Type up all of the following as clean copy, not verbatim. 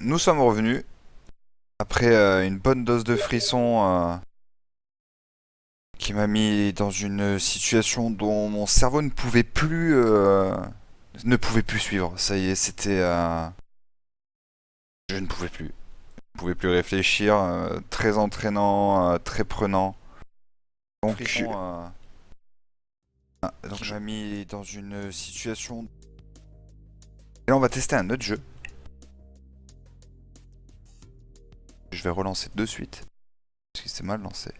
Nous sommes revenus après une bonne dose de frisson qui m'a mis dans une situation dont mon cerveau ne pouvait plus suivre. Ça y est, je ne pouvais plus. Je ne pouvais plus réfléchir. Très entraînant, très prenant. Donc, donc je m'a mis dans une situation. Et là, on va tester un autre jeu. Je vais relancer de suite parce qu'il s'est mal lancé.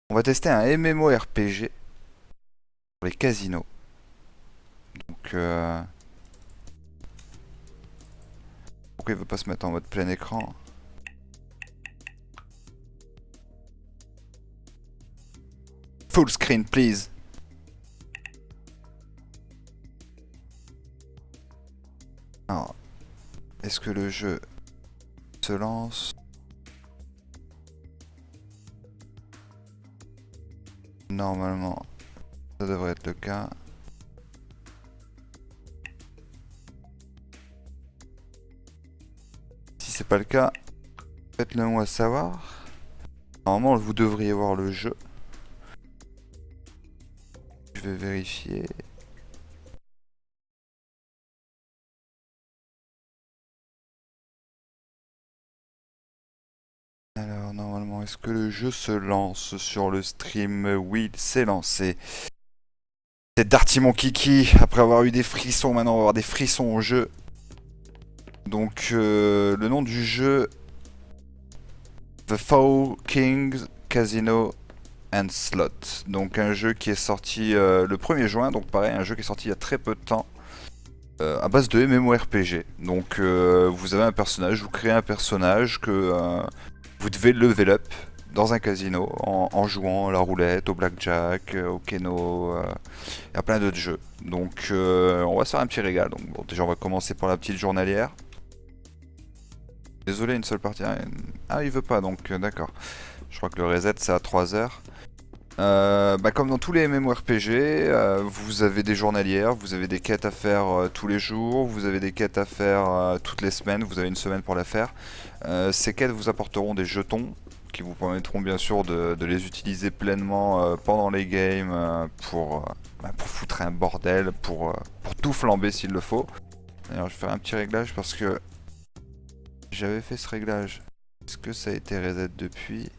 On va tester un MMORPG pour les casinos. Donc, pourquoi il veut pas se mettre en mode plein écran? Full screen, please. Alors, est-ce que le jeu se lance? Normalement, ça devrait être le cas. Si c'est pas le cas, faites-le moi savoir. Normalement, vous devriez voir le jeu. Je vais vérifier. Alors, normalement, est-ce que le jeu se lance sur le stream? Oui, il s'est lancé. C'est Darty mon kiki. Après avoir eu des frissons, maintenant on va avoir des frissons au jeu. Donc, le nom du jeu, The Four Kings Casino and Slot. Donc un jeu qui est sorti le 1er juin, donc pareil, un jeu qui est sorti il y a très peu de temps, à base de MMORPG. Donc vous avez un personnage, vous créez un personnage que vous devez level up dans un casino en jouant à la roulette, au blackjack, au keno, et à plein d'autres jeux. Donc on va se faire un petit régal. Donc bon, déjà on va commencer par la petite journalière. Désolé, une seule partie. Ah, il veut pas, donc d'accord. Je crois que le reset c'est à 3 heures. Comme dans tous les MMORPG, vous avez des journalières, vous avez des quêtes à faire tous les jours, vous avez des quêtes à faire toutes les semaines, vous avez une semaine pour la faire. Ces quêtes vous apporteront des jetons qui vous permettront bien sûr de les utiliser pleinement pendant les games pour foutre un bordel, pour tout flamber s'il le faut. D'ailleurs, je vais faire un petit réglage parce que j'avais fait ce réglage. Est-ce que ça a été reset depuis?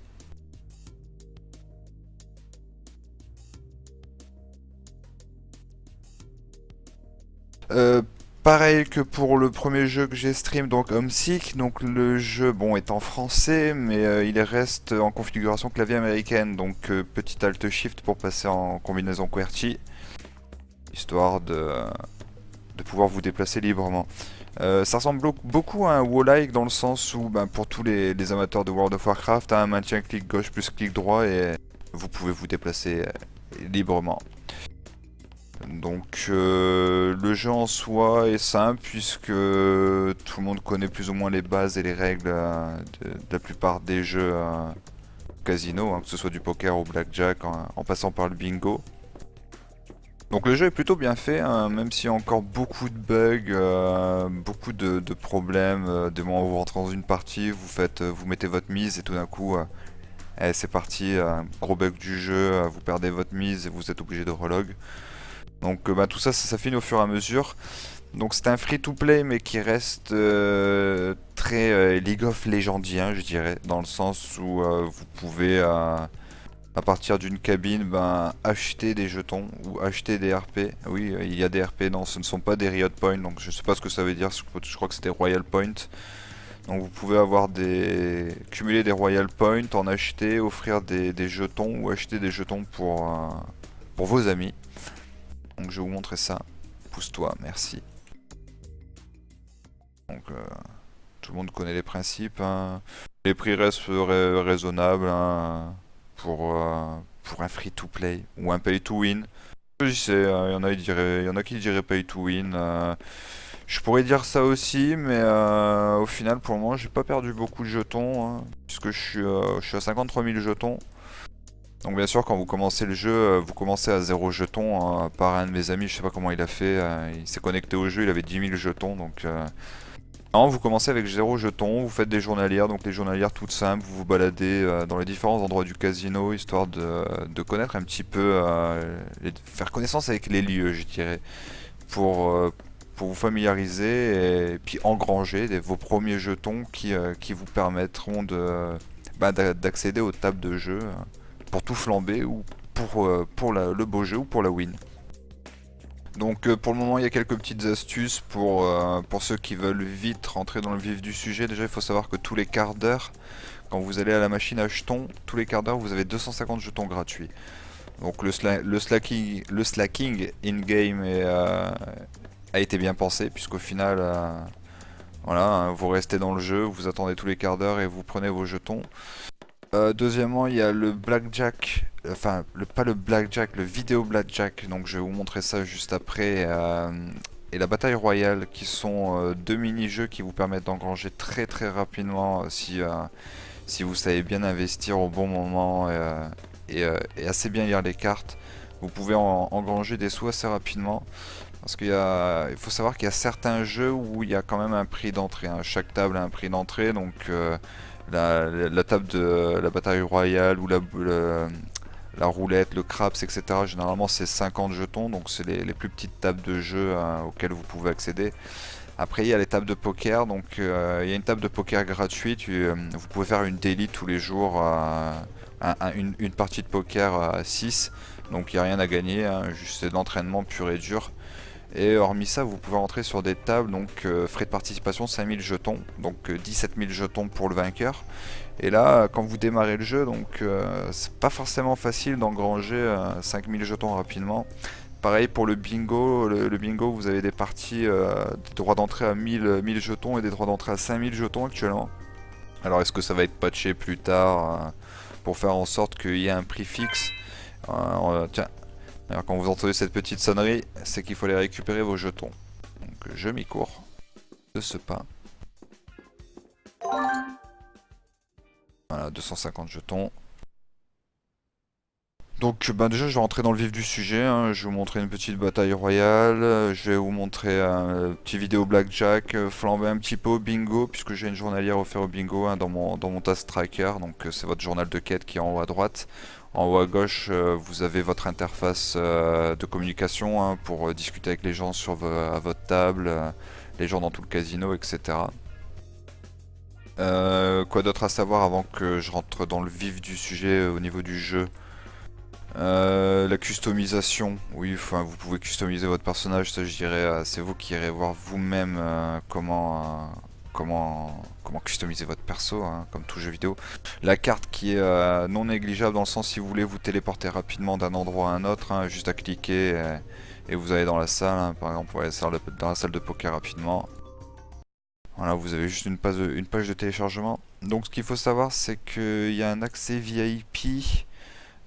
Euh, Pareil que pour le premier jeu que j'ai stream, donc Homesick, donc le jeu bon est en français, mais il reste en configuration clavier américaine, donc petit Alt Shift pour passer en combinaison QWERTY, histoire de pouvoir vous déplacer librement. Ça ressemble beaucoup à un Wall-like dans le sens où pour tous les amateurs de World of Warcraft, un maintien clic gauche plus clic droit et vous pouvez vous déplacer librement. Donc le jeu en soi est simple puisque tout le monde connaît plus ou moins les bases et les règles de la plupart des jeux casino, hein, que ce soit du poker ou blackjack en passant par le bingo. Donc le jeu est plutôt bien fait, hein, même s'il y a encore beaucoup de bugs, beaucoup de problèmes. Des moments où vous rentrez dans une partie, vous mettez votre mise et tout d'un coup, c'est parti, gros bug du jeu, vous perdez votre mise et vous êtes obligé de relog. Donc tout ça, ça s'affine au fur et à mesure. Donc c'est un free-to-play mais qui reste très League of Legendien, je dirais, dans le sens où vous pouvez à partir d'une cabine acheter des jetons ou acheter des RP. Oui, il y a des RP, non, ce ne sont pas des Riot Points, donc je sais pas ce que ça veut dire, je crois que c'était Royal Point. Donc vous pouvez cumuler des Royal Points, en acheter, offrir des jetons ou acheter des jetons pour vos amis. Donc je vais vous montrer ça. Pousse-toi, merci. Donc tout le monde connaît les principes, hein. Les prix restent raisonnables, hein, pour un free-to-play ou un pay-to-win. Je sais, il y en a qui diraient pay-to-win. Je pourrais dire ça aussi, mais au final, pour le moment, j'ai pas perdu beaucoup de jetons, hein, puisque je suis à 53 000 jetons. Donc bien sûr, quand vous commencez le jeu, vous commencez à 0 jetons. Par un de mes amis, je sais pas comment il a fait, il s'est connecté au jeu, il avait 10 000 jetons. Donc non, vous commencez avec 0 jetons, vous faites des journalières. Donc les journalières toutes simples, vous vous baladez dans les différents endroits du casino, histoire de connaître un petit peu, faire connaissance avec les lieux, je dirais, pour, euh, pour vous familiariser et puis engranger vos premiers jetons qui vous permettront d'accéder aux tables de jeu pour tout flamber ou pour le beau jeu ou pour la win. Donc pour le moment il y a quelques petites astuces pour ceux qui veulent vite rentrer dans le vif du sujet. Déjà il faut savoir que tous les quarts d'heure, quand vous allez à la machine à jetons, tous les quarts d'heure vous avez 250 jetons gratuits. Donc le slacking in-game a été bien pensé, puisqu'au final voilà, hein, vous restez dans le jeu, vous attendez tous les quarts d'heure et vous prenez vos jetons. Deuxièmement, il y a le blackjack, enfin pas le blackjack, le vidéo blackjack, donc je vais vous montrer ça juste après, et la bataille royale, qui sont deux mini-jeux qui vous permettent d'engranger très très rapidement si vous savez bien investir au bon moment et assez bien lire les cartes. Vous pouvez engranger des sous assez rapidement. Parce il faut savoir qu'il y a certains jeux où il y a quand même un prix d'entrée, hein. Chaque table a un prix d'entrée, donc la table de la bataille royale ou la roulette, le craps, etc. Généralement c'est 50 jetons, donc c'est les plus petites tables de jeu auxquelles vous pouvez accéder. Après il y a les tables de poker, donc il y a une table de poker gratuite, vous pouvez faire une daily tous les jours, une partie de poker à 6, donc il n'y a rien à gagner, hein, juste c'est de l'entraînement pur et dur. Et hormis ça, vous pouvez rentrer sur des tables, donc frais de participation 5000 jetons, donc 17 000 jetons pour le vainqueur. Et là, quand vous démarrez le jeu, donc c'est pas forcément facile d'engranger 5000 jetons rapidement. Pareil pour le bingo, le bingo, vous avez des parties, des droits d'entrée à 1000 jetons et des droits d'entrée à 5000 jetons actuellement. Alors est-ce que ça va être patché plus tard pour faire en sorte qu'il y ait un prix fixe? Tiens, alors quand vous entendez cette petite sonnerie, c'est qu'il faut aller récupérer vos jetons. Donc je m'y cours de ce pas. Voilà, 250 jetons. Donc déjà je vais rentrer dans le vif du sujet, hein. Je vais vous montrer une petite bataille royale, je vais vous montrer un petit vidéo blackjack, flamber un petit peu au bingo, puisque j'ai une journalière offerte au bingo, hein, dans mon task tracker, donc c'est votre journal de quête qui est en haut à droite. En haut à gauche, vous avez votre interface de communication, hein, pour discuter avec les gens à votre table, les gens dans tout le casino, etc. Quoi d'autre à savoir avant que je rentre dans le vif du sujet au niveau du jeu? La customisation, oui, enfin, vous pouvez customiser votre personnage, ça je dirais, c'est vous qui irez voir vous-même comment customiser votre perso, hein, comme tout jeu vidéo. La carte qui est non négligeable dans le sens si vous voulez vous téléporter rapidement d'un endroit à un autre, hein, juste à cliquer et vous allez dans la salle, hein, par exemple, ouais, dans la salle de poker rapidement. Voilà, vous avez juste une page de téléchargement. Donc ce qu'il faut savoir, c'est qu'il y a un accès VIP.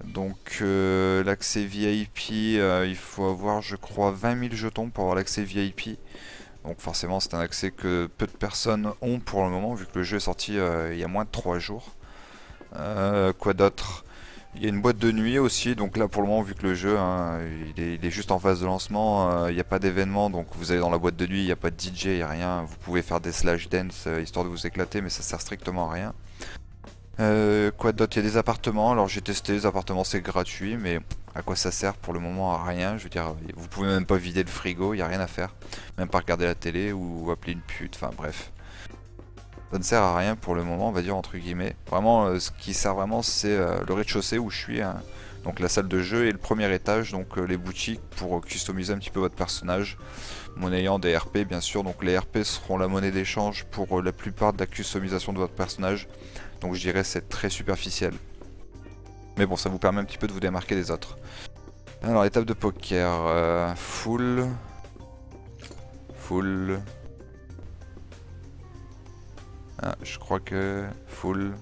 Donc l'accès VIP, il faut avoir je crois 20 000 jetons pour avoir l'accès VIP. Donc forcément c'est un accès que peu de personnes ont pour le moment vu que le jeu est sorti il y a moins de 3 jours. Quoi d'autre? Il y a une boîte de nuit aussi, donc là pour le moment vu que le jeu, hein, il est juste en phase de lancement, il n'y a pas d'événement, donc vous allez dans la boîte de nuit, il n'y a pas de DJ, il n'y a rien, vous pouvez faire des slash dance histoire de vous éclater mais ça sert strictement à rien. Quoi d'autre? Il y a des appartements. Alors j'ai testé, les appartements c'est gratuit, mais à quoi ça sert pour le moment? À rien. Je veux dire, vous pouvez même pas vider le frigo, il n'y a rien à faire. Même pas regarder la télé ou appeler une pute, enfin bref. Ça ne sert à rien pour le moment, on va dire entre guillemets. Vraiment, ce qui sert vraiment, c'est le rez-de-chaussée où je suis, hein. Donc la salle de jeu et le premier étage, donc les boutiques pour customiser un petit peu votre personnage, monnayant des RP bien sûr. Donc les RP seront la monnaie d'échange pour la plupart de la customisation de votre personnage. Donc je dirais c'est très superficiel. Mais bon, ça vous permet un petit peu de vous démarquer des autres. Alors l'étape de poker, full. Ah, je crois que full.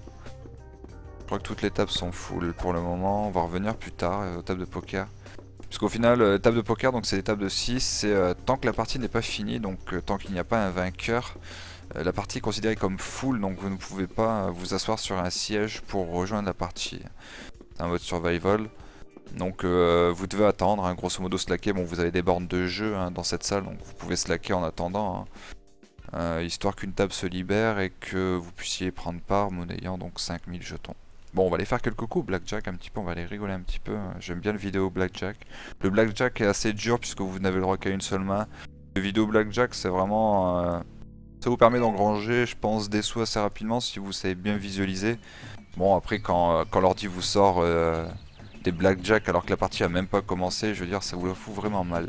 Je crois que toutes les tables sont full pour le moment. On va revenir plus tard aux tables de poker. Parce qu'au final, table de poker, donc c'est des tables de 6. C'est tant que la partie n'est pas finie, donc tant qu'il n'y a pas un vainqueur, la partie est considérée comme full, donc vous ne pouvez pas vous asseoir sur un siège pour rejoindre la partie. C'est un mode survival. Donc vous devez attendre, hein, grosso modo slacker. Bon, vous avez des bornes de jeu hein, dans cette salle, donc vous pouvez slacker en attendant. Hein, histoire qu'une table se libère et que vous puissiez prendre part, monnayant donc 5000 jetons. Bon, on va aller faire quelques coups blackjack un petit peu, on va aller rigoler un petit peu. J'aime bien le vidéo blackjack. Le blackjack est assez dur puisque vous n'avez le droit qu'à une seule main. Le vidéo blackjack, c'est vraiment... ça vous permet d'engranger, je pense, des sous assez rapidement si vous savez bien visualiser. Bon, après, quand l'ordi vous sort des blackjack alors que la partie a même pas commencé, je veux dire, ça vous le fout vraiment mal.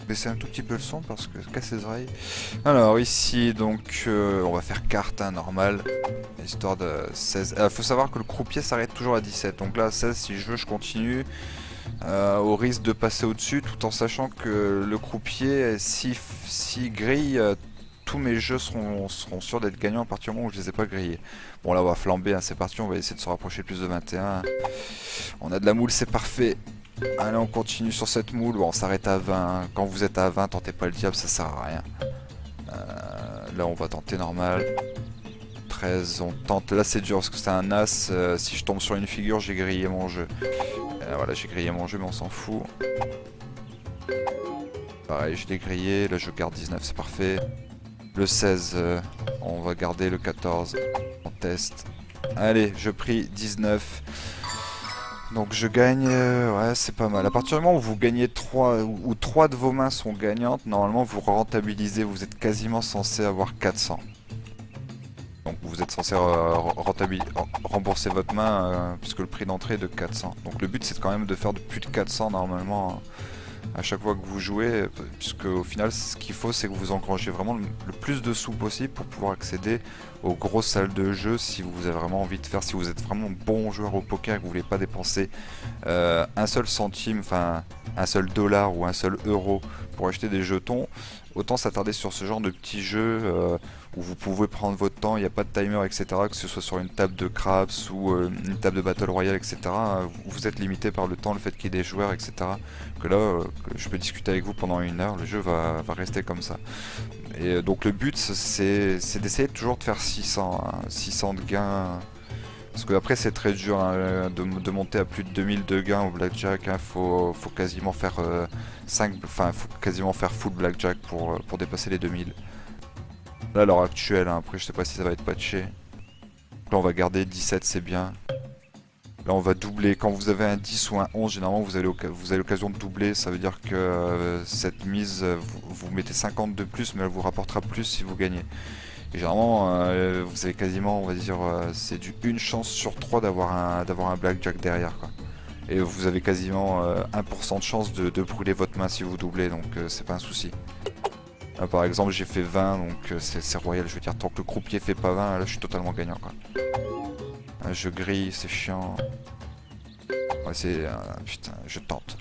Baisser un tout petit peu le son parce que ça casse les oreilles. Alors ici donc on va faire carte hein, normale, histoire de 16. Faut savoir que le croupier s'arrête toujours à 17, donc là 16 si je veux je continue au risque de passer au-dessus tout en sachant que le croupier si grille tous mes jeux seront sûrs d'être gagnants à partir du moment où je les ai pas grillés. Bon là on va flamber, hein, c'est parti, on va essayer de se rapprocher plus de 21. On a de la moule, c'est parfait. Allez, on continue sur cette moule. Bon, on s'arrête à 20. Quand vous êtes à 20, tentez pas le diable, ça sert à rien. Là, on va tenter normal. 13, on tente. Là, c'est dur parce que c'est un as. Si je tombe sur une figure, j'ai grillé mon jeu. Voilà, j'ai grillé mon jeu, mais on s'en fout. Pareil, je l'ai grillé. Là, je garde 19, c'est parfait. Le 16, on va garder le 14. On teste. Allez, je prie 19. Donc je gagne, ouais c'est pas mal. À partir du moment où vous gagnez 3, ou 3 de vos mains sont gagnantes, normalement vous rentabilisez, vous êtes quasiment censé avoir 400. Donc vous êtes censé rembourser votre main, puisque le prix d'entrée est de 400. Donc le but c'est quand même de faire de plus de 400 normalement à chaque fois que vous jouez, puisque au final ce qu'il faut c'est que vous engrangez vraiment le plus de sous possible pour pouvoir accéder aux grosses salles de jeu si vous avez vraiment envie de faire, si vous êtes vraiment bon joueur au poker et que vous voulez pas dépenser un seul centime, enfin un seul dollar ou un seul euro pour acheter des jetons, autant s'attarder sur ce genre de petits jeux où vous pouvez prendre votre temps, il n'y a pas de timer, etc. Que ce soit sur une table de craps ou une table de battle royale, etc. Vous êtes limité par le temps, le fait qu'il y ait des joueurs, etc. Que là, que je peux discuter avec vous pendant 1 heure, le jeu va rester comme ça. Et donc le but, c'est d'essayer toujours de faire 600, hein, 600 de gains. Parce que après c'est très dur hein, de monter à plus de 2000 de gains au blackjack. Hein. Faut quasiment faire 5, enfin faut quasiment faire full blackjack pour dépasser les 2000. Là à l'heure actuelle, hein, après je sais pas si ça va être patché. Là on va garder 17, c'est bien. Là on va doubler, quand vous avez un 10 ou un 11, généralement vous avez l'occasion de doubler, ça veut dire que cette mise, vous mettez 50 de plus, mais elle vous rapportera plus si vous gagnez. Et généralement, vous avez quasiment, on va dire, c'est une chance sur 3 d'avoir un blackjack derrière, quoi. Et vous avez quasiment 1% de chance de brûler votre main si vous doublez, donc c'est pas un souci. Là, par exemple, j'ai fait 20, donc c'est royal, je veux dire, tant que le croupier fait pas 20, là je suis totalement gagnant, quoi. Je grille, c'est chiant. Ouais, c'est... putain, je tente.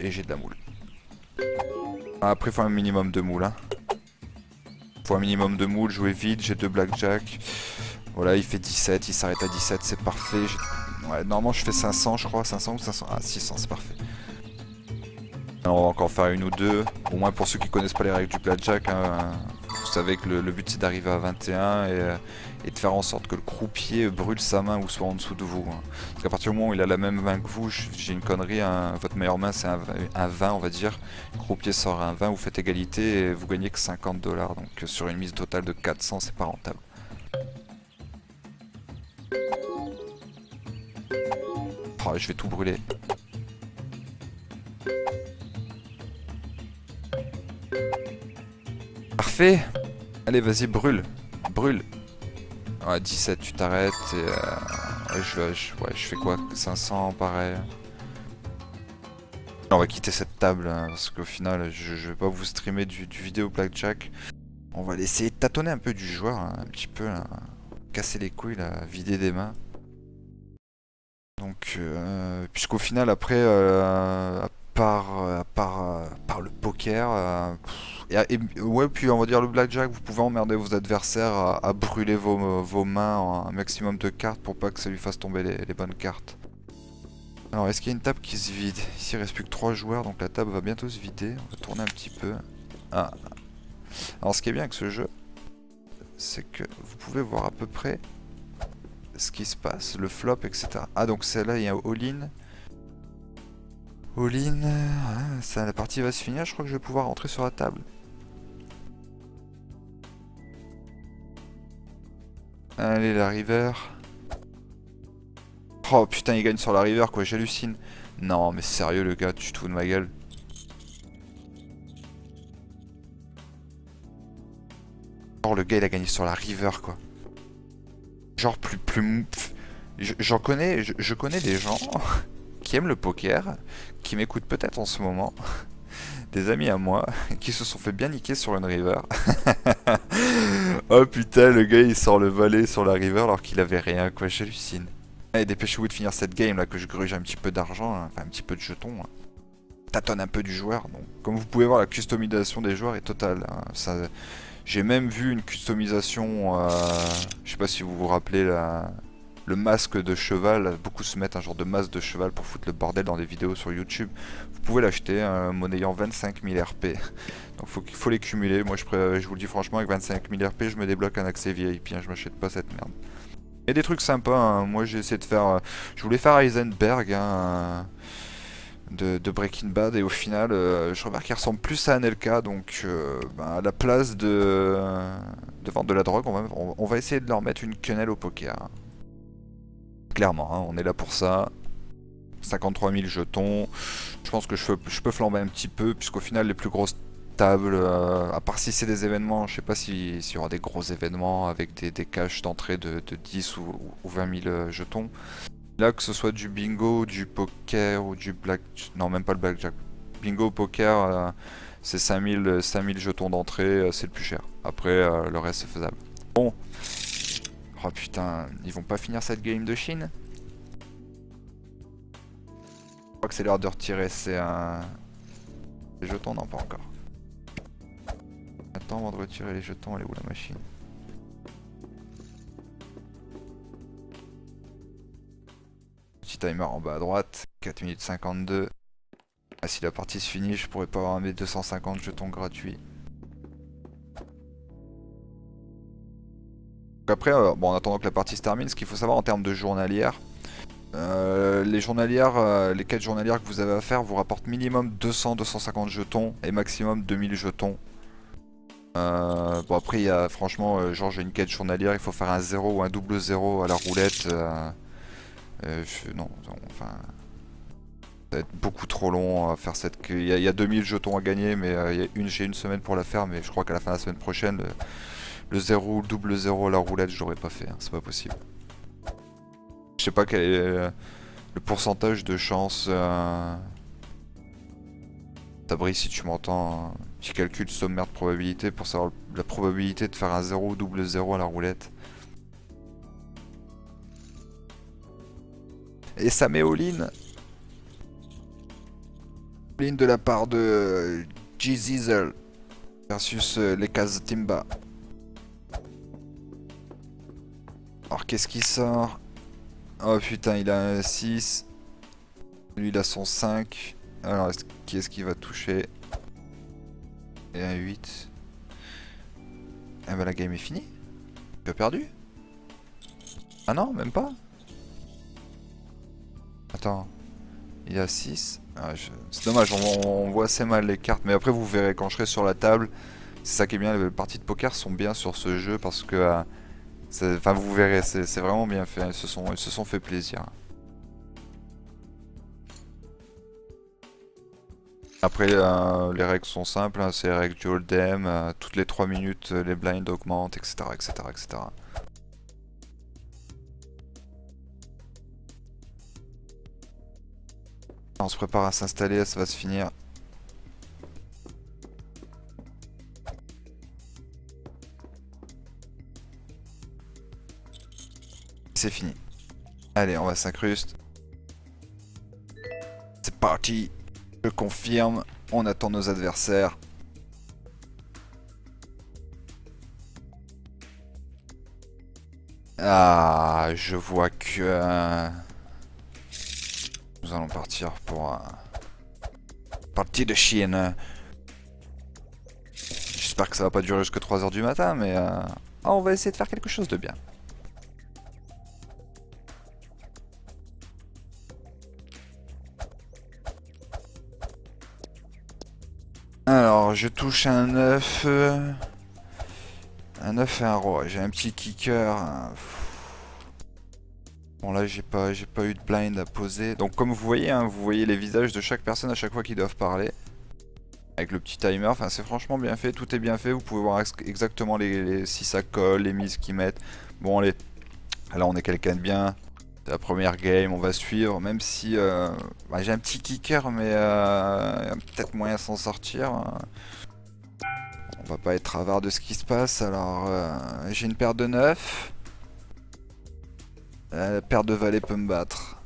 Et j'ai de la moule. Après, il faut un minimum de moule, hein. Faut un minimum de moule, jouer vite, j'ai 2 blackjack. Voilà, il fait 17, il s'arrête à 17, c'est parfait. Ouais, normalement je fais 500 je crois, 500 ou 500, ah 600, c'est parfait. Alors on va encore faire une ou deux, au moins pour ceux qui connaissent pas les règles du blackjack, hein, vous savez que le but c'est d'arriver à 21 et de faire en sorte que le croupier brûle sa main ou soit en dessous de vous. Hein. Parce qu'à partir du moment où il a la même main que vous, j'ai une connerie, hein, votre meilleure main c'est un 20 on va dire, le croupier sort un 20, vous faites égalité et vous gagnez que 50 $, donc sur une mise totale de 400 c'est pas rentable. Oh, je vais tout brûler. Parfait. Allez, vas-y, brûle. Brûle. Ouais, 17, tu t'arrêtes. Et ouais, je fais quoi? 500, pareil. On va quitter cette table, hein, parce qu'au final, je vais pas vous streamer du vidéo blackjack. On va laisser tâtonner un peu du joueur, hein, un petit peu, là. Casser les couilles, là, vider des mains. Donc, puisqu'au final, après, à part le poker, ouais, puis on va dire le blackjack, vous pouvez emmerder vos adversaires à brûler vos mains en un maximum de cartes pour pas que ça lui fasse tomber les bonnes cartes. Alors, est-ce qu'il y a une table qui se vide? Ici, il reste plus que 3 joueurs, donc la table va bientôt se vider. On va tourner un petit peu. Ah. Alors ce qui est bien avec ce jeu, c'est que vous pouvez voir à peu près ce qui se passe, le flop, etc. Ah donc celle-là, il y a all-in. All-in, ça, la partie va se finir, je crois que je vais pouvoir rentrer sur la table. Allez, la river. Oh putain, il gagne sur la river quoi, j'hallucine. Non mais sérieux le gars, tu te fous de ma gueule. Oh le gars il a gagné sur la river quoi. Genre plus... J'en connais, je connais des gens qui aiment le poker, qui m'écoutent peut-être en ce moment. Des amis à moi qui se sont fait bien niquer sur une river. Oh putain, le gars il sort le valet sur la river alors qu'il avait rien quoi, j'hallucine. Allez, dépêchez-vous de finir cette game là que je gruge un petit peu d'argent, hein, enfin un petit peu de jetons. Hein. Tâtonne un peu du joueur. Donc, comme vous pouvez voir, la customisation des joueurs est totale. Hein. Ça, j'ai même vu une customisation, je sais pas si vous vous rappelez le masque de cheval. Beaucoup se mettent un genre de masque de cheval pour foutre le bordel dans des vidéos sur YouTube. Vous pouvez l'acheter, monnayant 25 000 RP. Donc il faut les cumuler. Moi je vous le dis franchement, avec 25 000 RP, je me débloque un accès VIP. Hein, je m'achète pas cette merde. Il y a des trucs sympas. Hein. Moi j'ai essayé de faire, je voulais faire Heisenberg. Hein, de Breaking Bad et au final je remarque qu'il ressemble plus à Anelka donc à la place de vendre de la drogue on va essayer de leur mettre une quenelle au poker. Clairement, hein, on est là pour ça. 53 000 jetons. Je pense que je peux flamber un petit peu puisqu'au final les plus grosses tables, à part si c'est des événements, je sais pas s'il y aura des gros événements avec des caches d'entrée de 10 ou 20 000 jetons. Là, que ce soit du bingo, du poker ou du black... Non, même pas le blackjack. Bingo, poker, c'est 5000 jetons d'entrée, c'est le plus cher. Après, le reste, c'est faisable. Bon. Oh putain, ils vont pas finir cette game de Chine? Je crois que c'est l'heure de retirer les jetons. Non, pas encore. Attends, avant de retirer les jetons, elle est où la machine? Petit timer en bas à droite, 4 minutes 52. Ah, si la partie se finit, je pourrais pas avoir mes 250 jetons gratuits. Donc après, bon, en attendant que la partie se termine, ce qu'il faut savoir en termes de journalières, les journalières, les quêtes journalières que vous avez à faire vous rapportent minimum 200-250 jetons et maximum 2000 jetons. Bon après, il y a franchement, genre j'ai une quête journalière, il faut faire un 0 ou un double 0 à la roulette. Non, enfin... Ça va être beaucoup trop long à faire cette... Il y a 2000 jetons à gagner, mais j'ai une semaine pour la faire, mais je crois qu'à la fin de la semaine prochaine, le 0 ou le double 0 à la roulette, je l'aurais pas fait, hein, c'est pas possible. Je sais pas quel est le pourcentage de chance... Sabri, si tu m'entends, petit calcul sommaire de probabilité pour savoir la probabilité de faire un 0 ou double 0 à la roulette. Et ça met all-in. All-in de la part de G-Zizzle versus les cases Timba. Alors qu'est-ce qui sort? Oh putain, il a un 6. Lui il a son 5. Alors qui est-ce qui va toucher? Et un 8. Ah bah la game est finie. Tu as perdu? Ah non, même pas. Attends. Il a 6. Ah, c'est dommage, on voit assez mal les cartes. Mais après vous verrez quand je serai sur la table. C'est ça qui est bien, les parties de poker sont bien sur ce jeu parce que... Enfin vous verrez, c'est vraiment bien fait. Ils se sont fait plaisir. Après, les règles sont simples, hein, c'est les règles du hold'em, toutes les 3 minutes les blinds augmentent, etc. etc., etc. On se prépare à s'installer, ça va se finir. C'est fini. Allez, on va s'incruster. C'est parti. Je confirme, on attend nos adversaires. Ah, je vois que... nous allons partir pour un... partie de Chine. J'espère que ça va pas durer jusque 3 heures du matin, mais on va essayer de faire quelque chose de bien. Alors, je touche un œuf. Un œuf et un roi. J'ai un petit kicker. Bon là j'ai pas eu de blind à poser. Donc comme vous voyez, hein, vous voyez les visages de chaque personne à chaque fois qu'ils doivent parler. Avec le petit timer, enfin c'est franchement bien fait, tout est bien fait. Vous pouvez voir exactement si ça colle, les mises qu'ils mettent. Bon allez, là on est quelqu'un de bien. C'est la première game, on va suivre. Même si bah, j'ai un petit kicker, mais peut-être moyen de s'en sortir. On va pas être avare de ce qui se passe. Alors j'ai une paire de 9. La paire de valets peut me battre.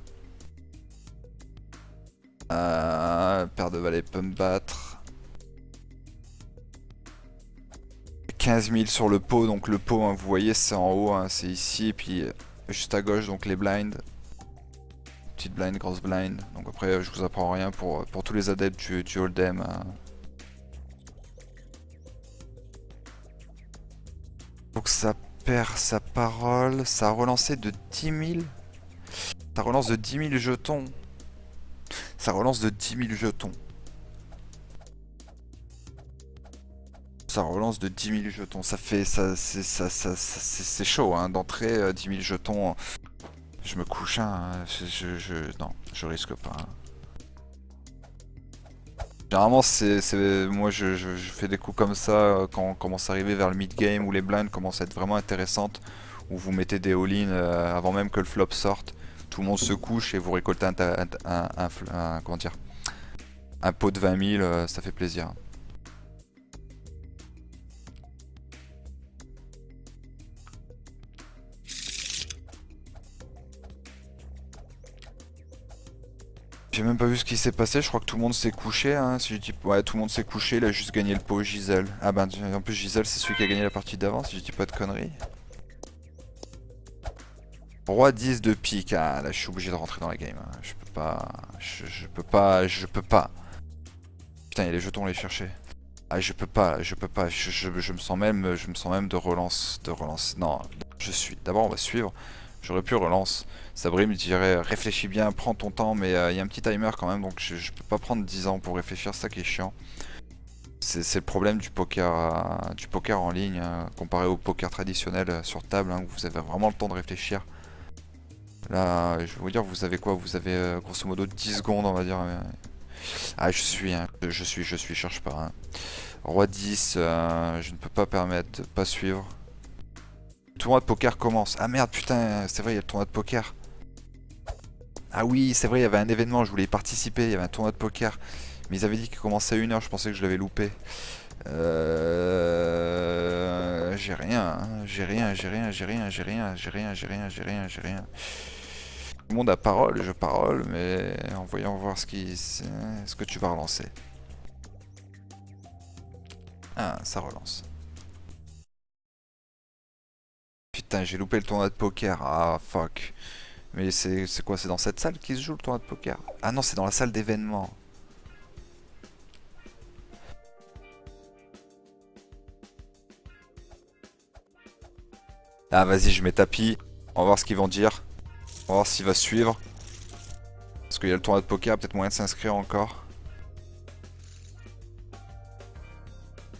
Paire de valets peut me battre. 15 000 sur le pot, donc le pot, hein, vous voyez, c'est en haut, hein, c'est ici, et puis juste à gauche, donc les blinds. Petite blind, grosse blind. Donc après, je vous apprends rien pour tous les adeptes du hold'em. Hein. Donc ça perd sa parole, ça a relancé de 10 000. Ça relance de 10 000 jetons. Ça relance de 10 000 jetons. Ça relance de 10 000 jetons. Ça fait. C'est chaud, hein, d'entrer 10 000 jetons. Je me couche, hein. Non, je risque pas. Hein. Généralement, moi je fais des coups comme ça quand on commence à arriver vers le mid-game où les blinds commencent à être vraiment intéressantes. Où vous mettez des all-in avant même que le flop sorte. Tout le monde se couche et vous récoltez comment dire, un pot de 20 000, ça fait plaisir. J'ai même pas vu ce qui s'est passé, je crois que tout le monde s'est couché. Hein. Si je dis... Ouais, tout le monde s'est couché, il a juste gagné le pot Giselle. Ah ben, en plus Giselle c'est celui qui a gagné la partie d'avant, si je dis pas de conneries. Roi 10 de pique, ah là je suis obligé de rentrer dans la game. Hein. Je peux pas, je peux pas. Putain, il y a les jetons à aller chercher. Ah je peux pas, je me sens même de relance. Non, d'abord on va suivre. J'aurais pu relance. Sabri me dirait réfléchis bien, prends ton temps, mais il y a un petit timer quand même, donc je peux pas prendre 10 ans pour réfléchir, c'est ça qui est chiant. C'est le problème du poker en ligne, hein, comparé au poker traditionnel sur table, hein, où vous avez vraiment le temps de réfléchir. Là, je vais vous dire, vous avez quoi? Vous avez grosso modo 10 secondes, on va dire. Ah, je suis, cherche pas. Hein. Roi 10, je ne peux pas permettre de pas suivre. Le tournoi de poker commence. Ah merde, putain, c'est vrai, il y a le tournoi de poker. Ah oui, c'est vrai, il y avait un événement, je voulais y participer, il y avait un tournoi de poker. Mais ils avaient dit qu'il commençait à 1 heure, je pensais que je l'avais loupé. J'ai rien, hein. J'ai rien, j'ai rien, j'ai rien, j'ai rien, j'ai rien, j'ai rien, j'ai rien, j'ai rien. Tout le monde a parole, je parole, mais en voyant voir ce que tu vas relancer. Ah, ça relance. Putain, j'ai loupé le tournoi de poker. Ah, fuck. Mais c'est quoi? C'est dans cette salle qui se joue le tournoi de poker? Ah non, c'est dans la salle d'événement. Ah, vas-y, je mets tapis. On va voir ce qu'ils vont dire. On va voir s'il va suivre. Parce qu'il y a le tournoi de poker, peut-être moyen de s'inscrire encore.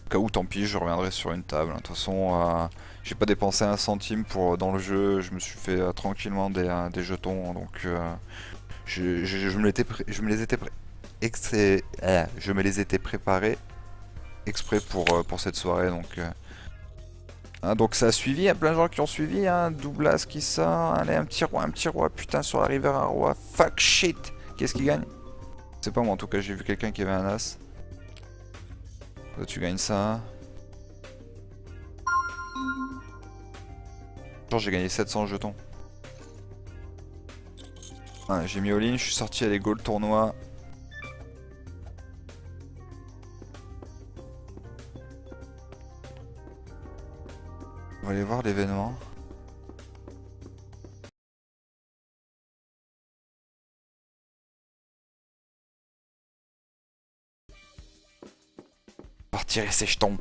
Au cas où, tant pis, je reviendrai sur une table. De toute façon, j'ai pas dépensé un centime dans le jeu. Je me suis fait tranquillement des jetons. Donc, je me les étais je me les étais préparés exprès pour cette soirée. Hein, donc ça a suivi, il y a plein de gens qui ont suivi. Hein, Douglas qui sort. Allez, un petit roi. Putain, sur la rivière, un roi. Fuck shit. Qu'est-ce qui gagne? C'est pas moi, en tout cas, j'ai vu quelqu'un qui avait un as. Toi, tu gagnes ça. Genre, j'ai gagné 700 jetons. Ouais, j'ai mis all-in, je suis sorti à l'ego le tournoi. On va aller voir l'événement. On va retirer ses jetons.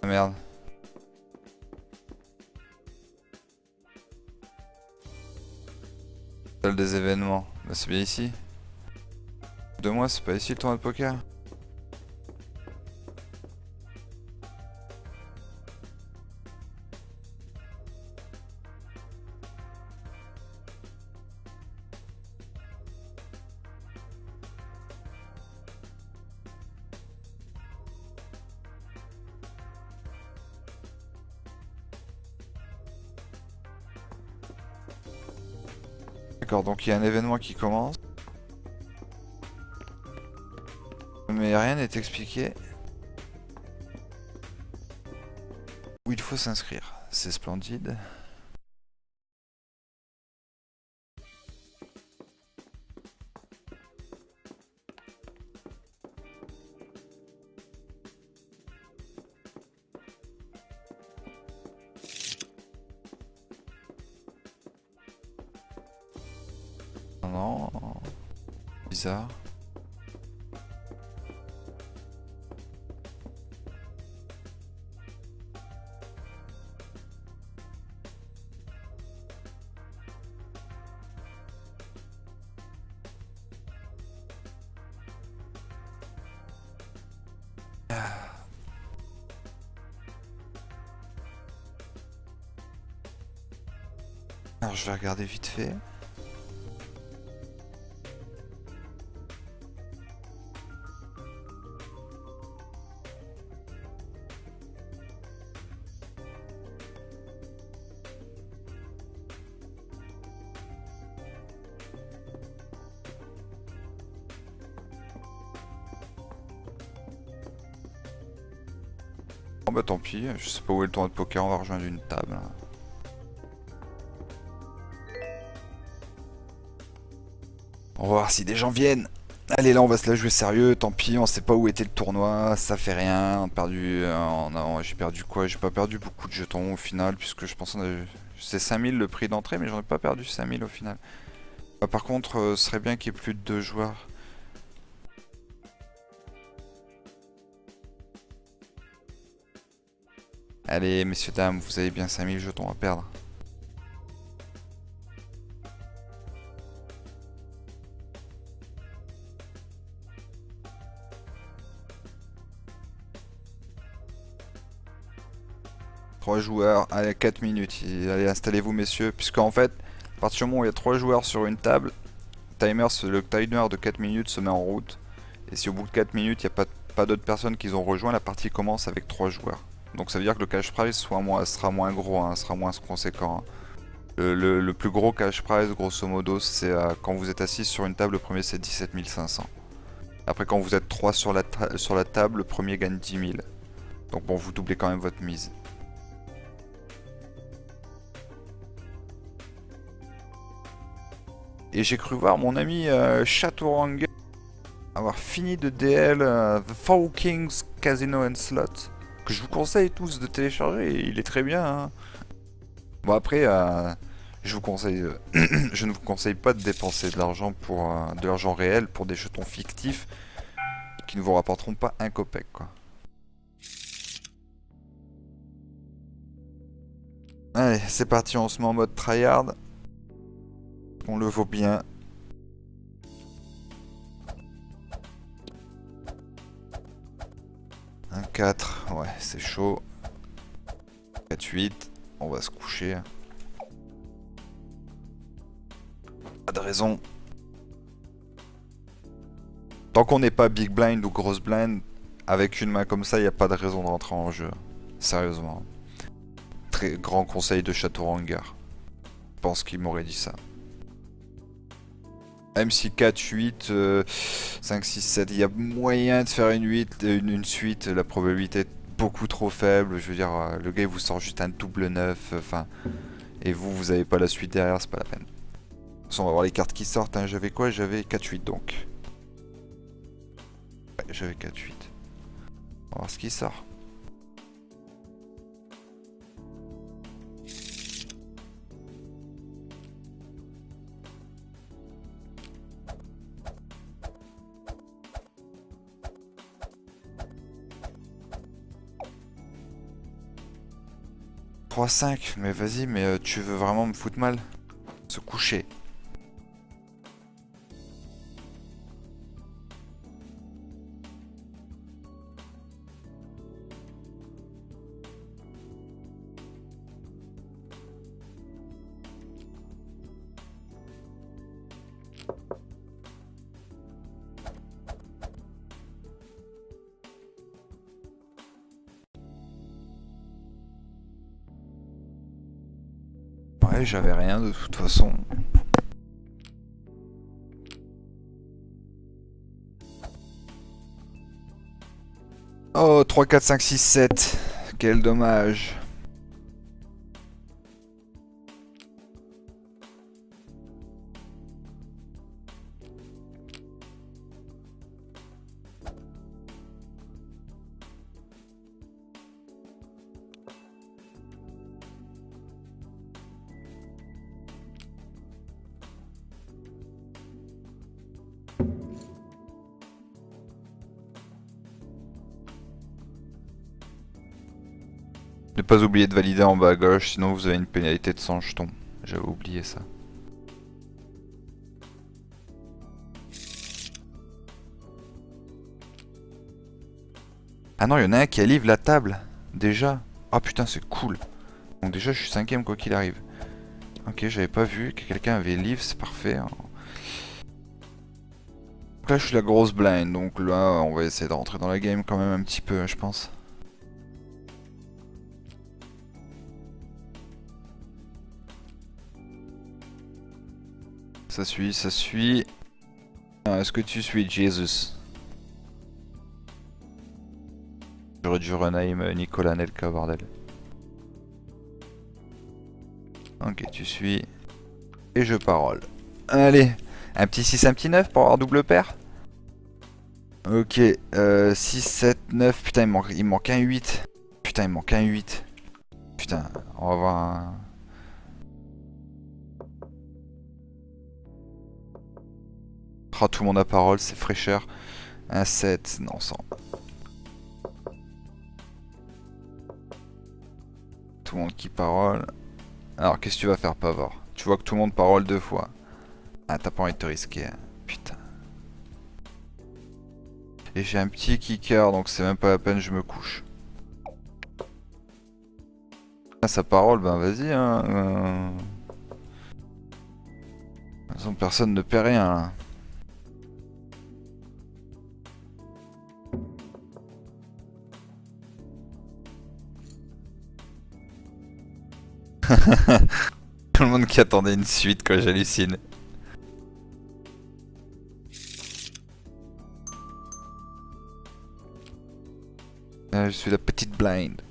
Ah merde. Salle des événements. Bah c'est bien ici. 2 mois, c'est pas ici le tournoi de poker? D'accord, donc il y a un événement qui commence. Mais rien n'est expliqué. Où il faut s'inscrire. C'est splendide. Non, non. Bizarre. Alors je vais regarder vite fait. Bon bah tant pis, je sais pas où est le tournoi de poker, on va rejoindre une table. On va voir si des gens viennent. Allez là on va se la jouer sérieux, tant pis, on sait pas où était le tournoi, ça fait rien, on a perdu, j'ai perdu quoi? J'ai pas perdu beaucoup de jetons au final, puisque je pense que c'est 5000 le prix d'entrée, mais j'en ai pas perdu 5000 au final. Par contre, ce serait bien qu'il y ait plus de 2 joueurs. Allez messieurs dames, vous avez bien 5000 jetons à perdre. Trois joueurs, allez 4 minutes, allez installez-vous messieurs, puisque en fait, à partir du moment où il y a 3 joueurs sur une table, le timer de 4 minutes se met en route. Et si au bout de 4 minutes, il n'y a pas d'autres personnes qui ont rejoint, la partie commence avec 3 joueurs. Donc ça veut dire que le cash prize sera moins gros, hein, sera moins conséquent. Hein. Le plus gros cash prize, grosso modo, c'est quand vous êtes assis sur une table, le premier c'est 17 500. Après quand vous êtes 3 sur la table, le premier gagne 10 000. Donc bon, vous doublez quand même votre mise. Et j'ai cru voir mon ami Chaturanga avoir fini de DL The Four Kings Casino and Slot, que je vous conseille tous de télécharger, il est très bien. Hein. Bon après, je vous conseille, je ne vous conseille pas de dépenser de l'argent de l'argent réel pour des jetons fictifs qui ne vous rapporteront pas un copec quoi. Allez, c'est parti, on se met en mode tryhard. On le vaut bien. Un 4, ouais, c'est chaud. 4-8, on va se coucher. Pas de raison. Tant qu'on n'est pas big blind ou grosse blind, avec une main comme ça, il n'y a pas de raison de rentrer en jeu. Sérieusement. Très grand conseil de Chaturanga. Je pense qu'il m'aurait dit ça. Même si 4, 8, 5, 6, 7, il y a moyen de faire une suite, la probabilité est beaucoup trop faible. Je veux dire, le gars il vous sort juste un double 9, enfin, et vous avez pas la suite derrière, c'est pas la peine. De toute façon, on va voir les cartes qui sortent. Hein. J'avais quoi? J'avais 4, 8 donc. Ouais, j'avais 4, 8. On va voir ce qui sort. 3-5. Mais vas-y, mais tu veux vraiment me foutre mal? Se coucher. Ouais, j'avais rien de toute façon. Oh, 3, 4, 5, 6, 7. Quel dommage. Ne pas oublier de valider en bas à gauche, sinon vous avez une pénalité de 100 jetons. J'avais oublié ça. Ah non, il y en a un qui livre la table. Déjà. Ah putain, c'est cool. Donc déjà, je suis 5ème quoi qu'il arrive. Ok, j'avais pas vu que quelqu'un avait livre, c'est parfait. Donc là, je suis la grosse blind. Donc là, on va essayer de rentrer dans la game quand même un petit peu, je pense. Ça suit, ça suit. Est-ce que tu suis Jesus? J'aurais dû rename Nicolas Nelka, bordel. Ok, tu suis. Et je parole. Allez, un petit 6, un petit 9 pour avoir double paire. Ok, 6, 7, 9. Putain, il manque un 8. Putain, il manque un 8. Putain, on va voir un... Oh, tout le monde a parole, c'est fraîcheur. Un 7, non, 100. Tout le monde qui parole. Alors, qu'est-ce que tu vas faire, Pavor? Tu vois que tout le monde parole 2 fois. Ah, t'as pas envie de te risquer. Hein. Putain. Et j'ai un petit kicker, donc c'est même pas la peine, je me couche. Ah, sa parole, ben vas-y. Hein. De toute façon, personne ne paie rien. Là. Tout le monde qui attendait une suite, quoi, j'hallucine. Je suis la petite blind.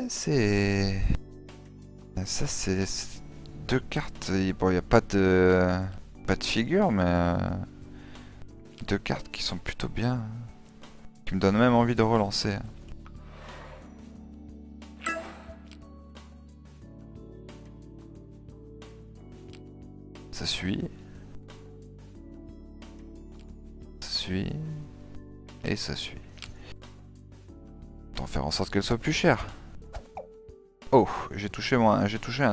C'est... Ça, c'est... Deux cartes. Bon, il n'y a pas de... Pas de figure, mais... Deux cartes qui sont plutôt bien. Qui me donnent même envie de relancer. Ça suit. Ça suit. Et ça suit. Autant faire en sorte qu'elle soit plus chère. Oh, j'ai touché un 9. J'ai touché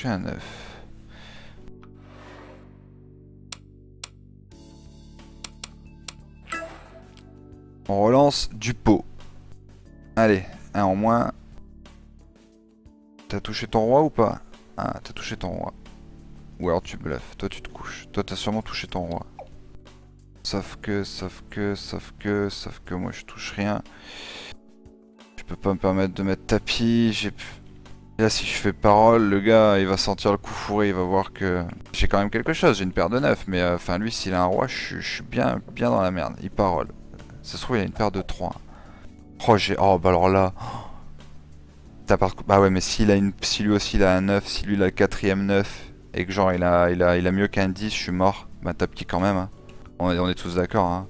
un 9. On relance du pot. Allez, un en moins. T'as touché ton roi ou pas? Ah, t'as touché ton roi. Ou alors tu bluffes. Toi, tu te couches. Toi, t'as sûrement touché ton roi. Sauf que moi, je touche rien. Je peux pas me permettre de mettre tapis. Là, si je fais parole, le gars, il va sentir le coup fourré. Il va voir que j'ai quand même quelque chose. J'ai une paire de 9. Mais enfin, lui, s'il a un roi, je suis bien dans la merde. Il parole. Ça se trouve, il a une paire de 3. Oh, oh, bah alors là... Bah ouais, mais si lui aussi il a un 9, si lui il a le quatrième 9, et que genre il a mieux qu'un 10, je suis mort. Bah t'as petit quand même. Hein. On est tous d'accord. Hein.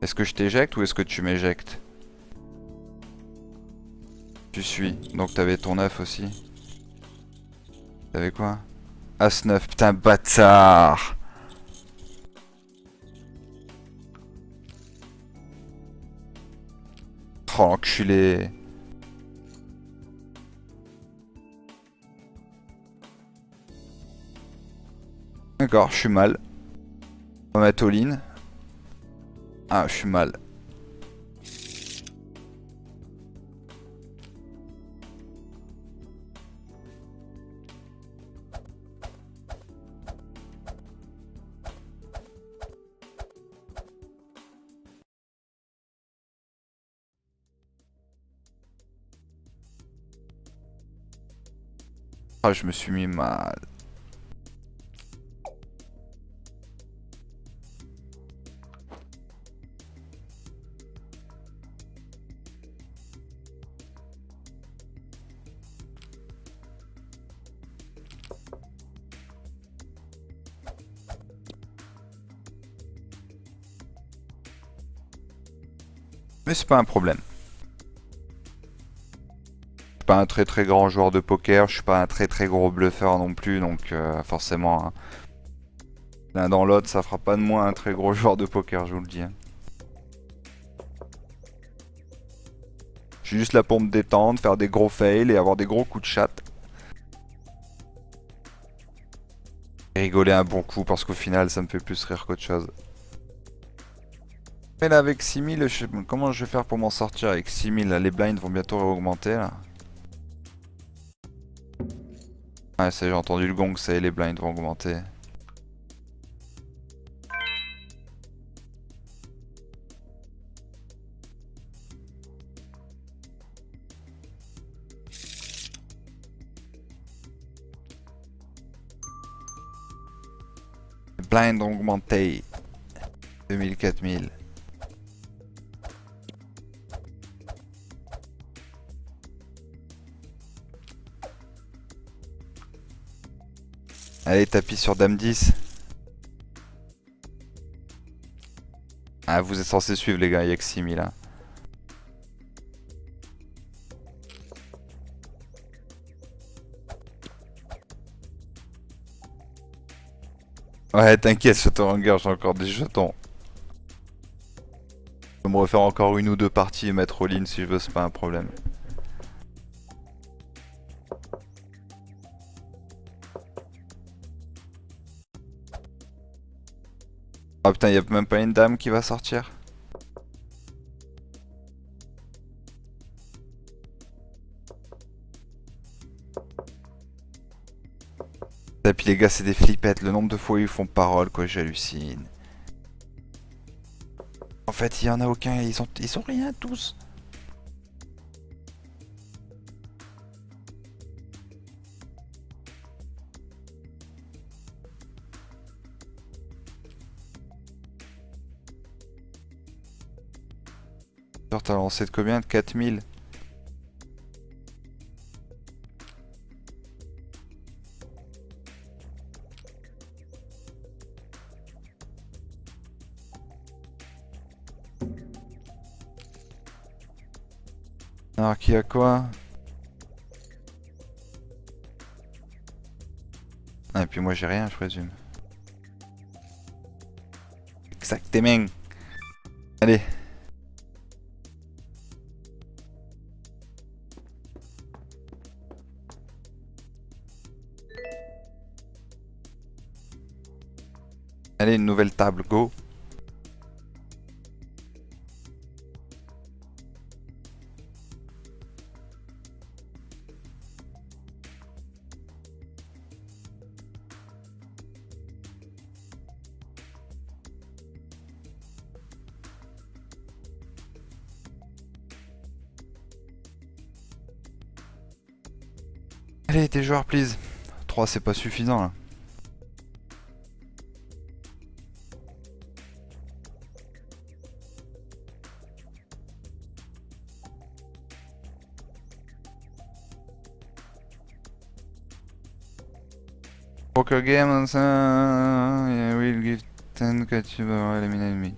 Est-ce que je t'éjecte ou est-ce que tu m'éjectes? Tu suis. Donc t'avais ton 9 aussi. T'avais quoi? As-9, putain bâtard! Oh l'enculé! D'accord, je suis mal. On va mettre all-in. Ah, je suis mal. Ah, je me suis mis mal. Mais c'est pas un problème. Je suis pas un très grand joueur de poker, je suis pas un très gros bluffeur non plus, donc forcément, hein, l'un dans l'autre, ça fera pas de moi un très gros joueur de poker, je vous le dis, hein. Je suis juste là pour me détendre, faire des gros fails et avoir des gros coups de chatte. Et rigoler un bon coup parce qu'au final, ça me fait plus rire qu'autre chose. Mais là, avec 6000, comment je vais faire pour m'en sortir avec 6000 là, les blinds vont bientôt augmenter là. Ouais, ça j'ai entendu le gong, ça y est, les blinds vont augmenter. Les blinds ont augmenté. 2000, 4000. Allez, tapis sur Dame 10. Ah, vous êtes censés suivre les gars, il y a que 6000 là. Ouais, t'inquiète, Shadowhunger, j'ai encore des jetons. Je peux me refaire encore une ou deux parties et mettre all-in si je veux, c'est pas un problème. Ah putain, y'a même pas une dame qui va sortir? Et puis les gars, c'est des flippettes, le nombre de fois où ils font parole, quoi, j'hallucine. En fait, il y en a aucun, ils ont rien tous. Genre, t'as lancé de combien? De 4000? Alors, qui a quoi? Ah, et puis moi, j'ai rien, je présume. Exactement. Allez. Allez, une nouvelle table, go. Allez, tes joueurs, please. 3, c'est pas suffisant, là. Poker game, yeah, we'll give 10 catch you eliminate me.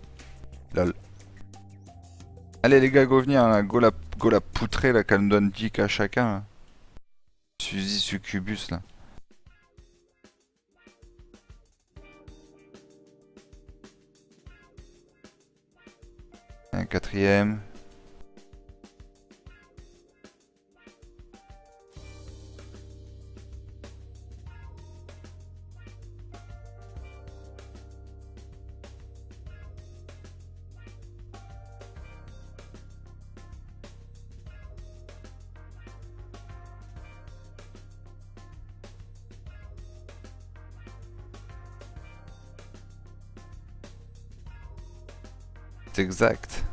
Lol. Allez les gars, go venir, hein, go la poutrer là, qu'elle nous donne 10 à chacun. Là. Suzy Succubus là. Un quatrième. C'est exact.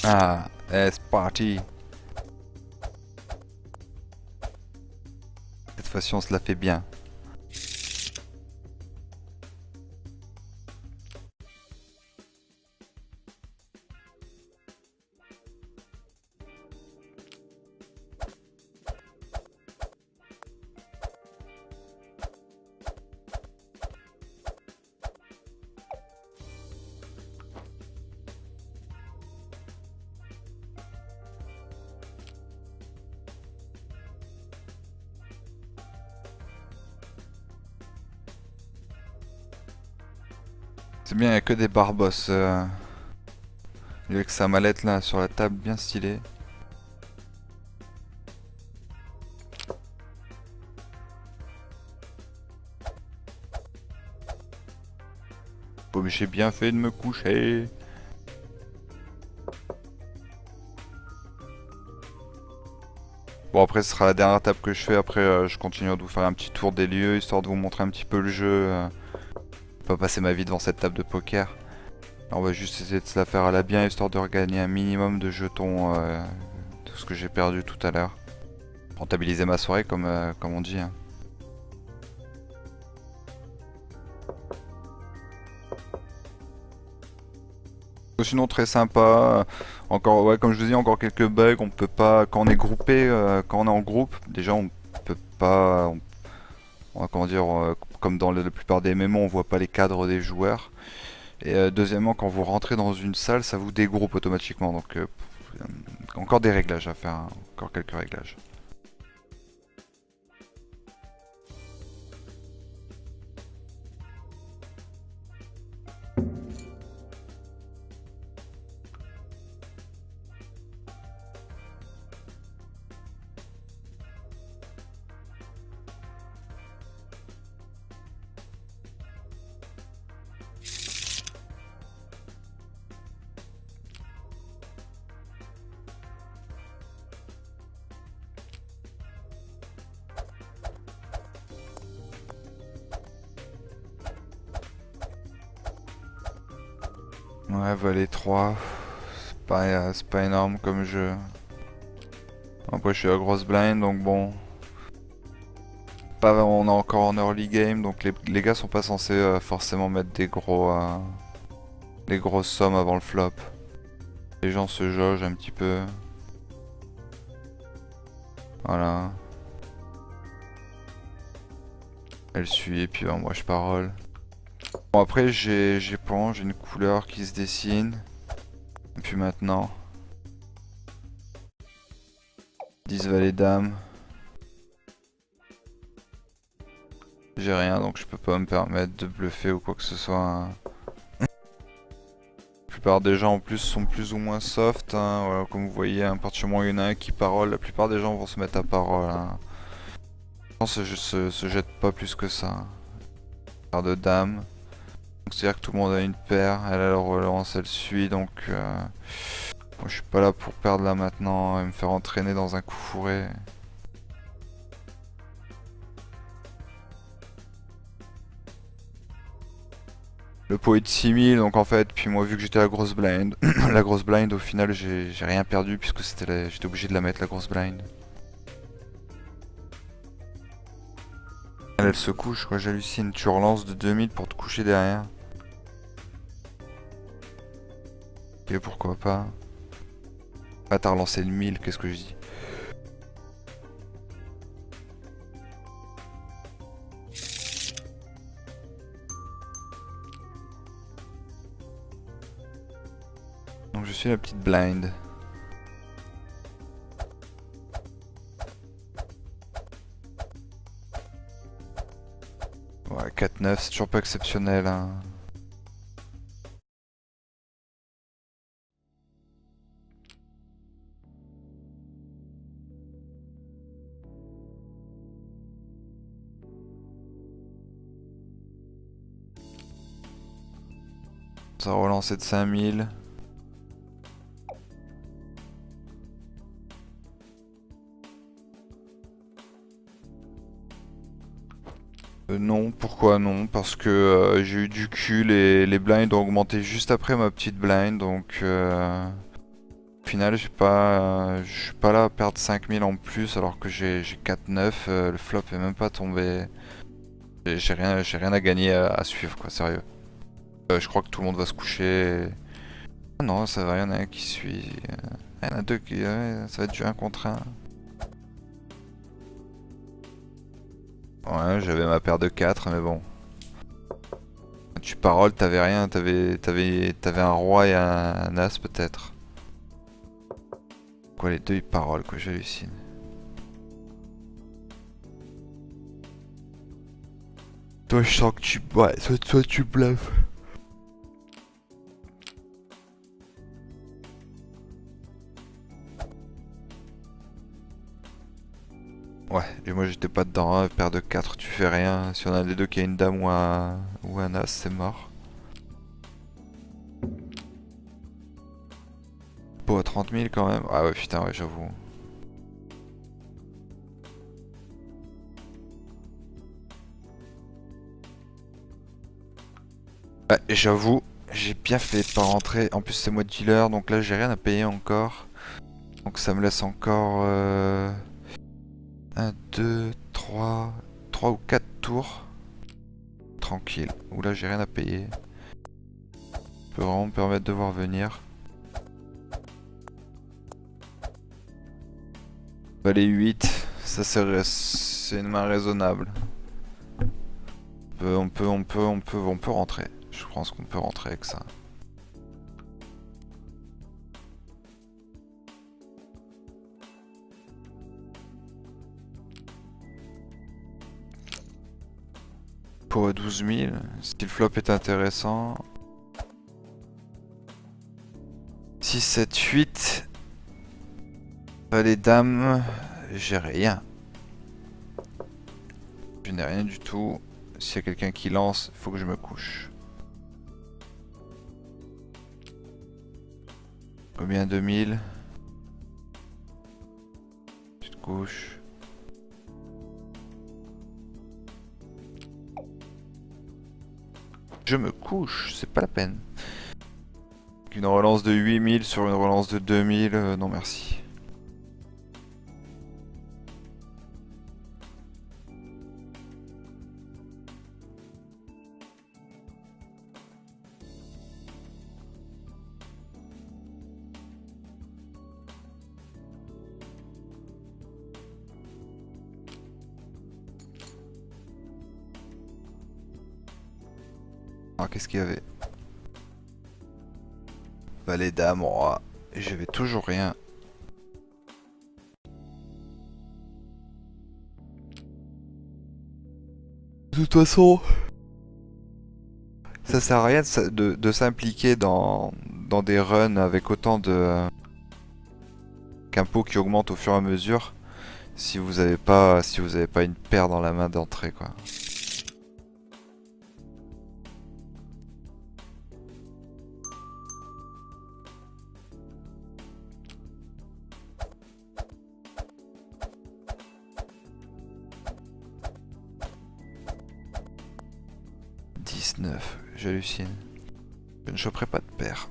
Ah, c'est parti. Cette fois-ci, on se la fait bien. C'est bien, il n'y a que des barbos. Avec sa mallette là sur la table, bien stylée. Bon, mais j'ai bien fait de me coucher. Bon, après, ce sera la dernière table que je fais. Après, je continuerai de vous faire un petit tour des lieux, histoire de vous montrer un petit peu le jeu. Pas passer ma vie devant cette table de poker. On va juste essayer de se la faire à la bien, histoire de regagner un minimum de jetons de ce que j'ai perdu tout à l'heure. Rentabiliser ma soirée, comme on dit. Hein. Sinon très sympa, encore ouais comme je vous dis encore quelques bugs, on peut pas quand on est groupé, quand on est en groupe, déjà on peut pas, on va comment dire, comme dans la plupart des MMO on voit pas les cadres des joueurs. Et deuxièmement quand vous rentrez dans une salle ça vous dégroupe automatiquement donc encore des réglages à faire, hein. Encore quelques réglages. Ouais, valet 3, c'est pas énorme comme jeu. Après je suis à grosse blind donc bon. Pas, on est encore en early game donc les gars sont pas censés forcément mettre des grosses sommes avant le flop. Les gens se jaugent un petit peu. Voilà. Elle suit et puis moi je parole. Bon après j'ai une couleur qui se dessine. Et puis maintenant 10 valet dame. J'ai rien donc je peux pas me permettre de bluffer ou quoi que ce soit. Hein. La plupart des gens en plus sont plus ou moins soft. Hein. Voilà, comme vous voyez, à partir du moment où il y en a un qui parole, la plupart des gens vont se mettre à parole. Hein. Les gens se jettent pas plus que ça. Paire de dames. C'est-à-dire que tout le monde a une paire, elle a la relance, elle suit, donc moi, je suis pas là pour perdre là maintenant et me faire entraîner dans un coup fourré. Le pot est de 6000, donc en fait, puis moi vu que j'étais la grosse blind, la grosse blind au final j'ai rien perdu puisque j'étais obligé de la mettre la grosse blind. Elle se couche quoi, j'hallucine, tu relances de 2000 pour te coucher derrière. Ok, pourquoi pas. Ah, t'as relancé le 1000, qu'est-ce que je dis? Donc je suis la petite blind. Ouais, 4-9, c'est toujours pas exceptionnel, hein. Ça a relancé de 5000. Non, pourquoi non? Parce que j'ai eu du cul, les blinds ont augmenté juste après ma petite blind, donc au final je suis pas là à perdre 5000 en plus alors que j'ai 4-9, le flop est même pas tombé. J'ai rien à gagner à suivre quoi, sérieux. Je crois que tout le monde va se coucher. Ah non, ça va, y en a un qui suit. Il y en a deux qui... ouais, ça va être du 1 contre 1. Ouais, j'avais ma paire de 4, mais bon. Tu paroles, t'avais rien, t'avais un roi et un as peut-être. Quoi, les deux ils parolent, quoi, j'hallucine. Toi, je sens que tu... Ouais, soit tu bluffes. Ouais, et moi j'étais pas dedans, hein, paire de 4, tu fais rien. Si on a des deux qui a une dame ou un as, c'est mort. Pot à 30 000 quand même. Ah ouais, putain, ouais, j'avoue. Ouais, j'avoue, j'ai bien fait de pas rentrer. En plus, c'est moi dealer, donc là j'ai rien à payer encore. Donc ça me laisse encore 1, 2, 3 ou 4 tours. Tranquille. Ouh là j'ai rien à payer. Je peux vraiment me permettre de voir venir. Valet 8, ça c'est une main raisonnable. On peut rentrer. Je pense qu'on peut rentrer avec ça. Pot à 12 000, si le flop est intéressant. 6, 7, 8. Les dames, j'ai rien. Je n'ai rien du tout. S'il y a quelqu'un qui lance, il faut que je me couche. Combien? 2000. Tu te couches. Je me couche, c'est pas la peine. Une relance de 8000 sur une relance de 2000, non merci. Alors qu'est-ce qu'il y avait? Valet dame, roi. Et j'avais toujours rien. De toute façon, ça sert à rien de s'impliquer dans des runs avec autant de qu'un pot qui augmente au fur et à mesure si vous avez pas une paire dans la main d'entrée quoi. 19, j'hallucine. Je ne choperai pas de paire.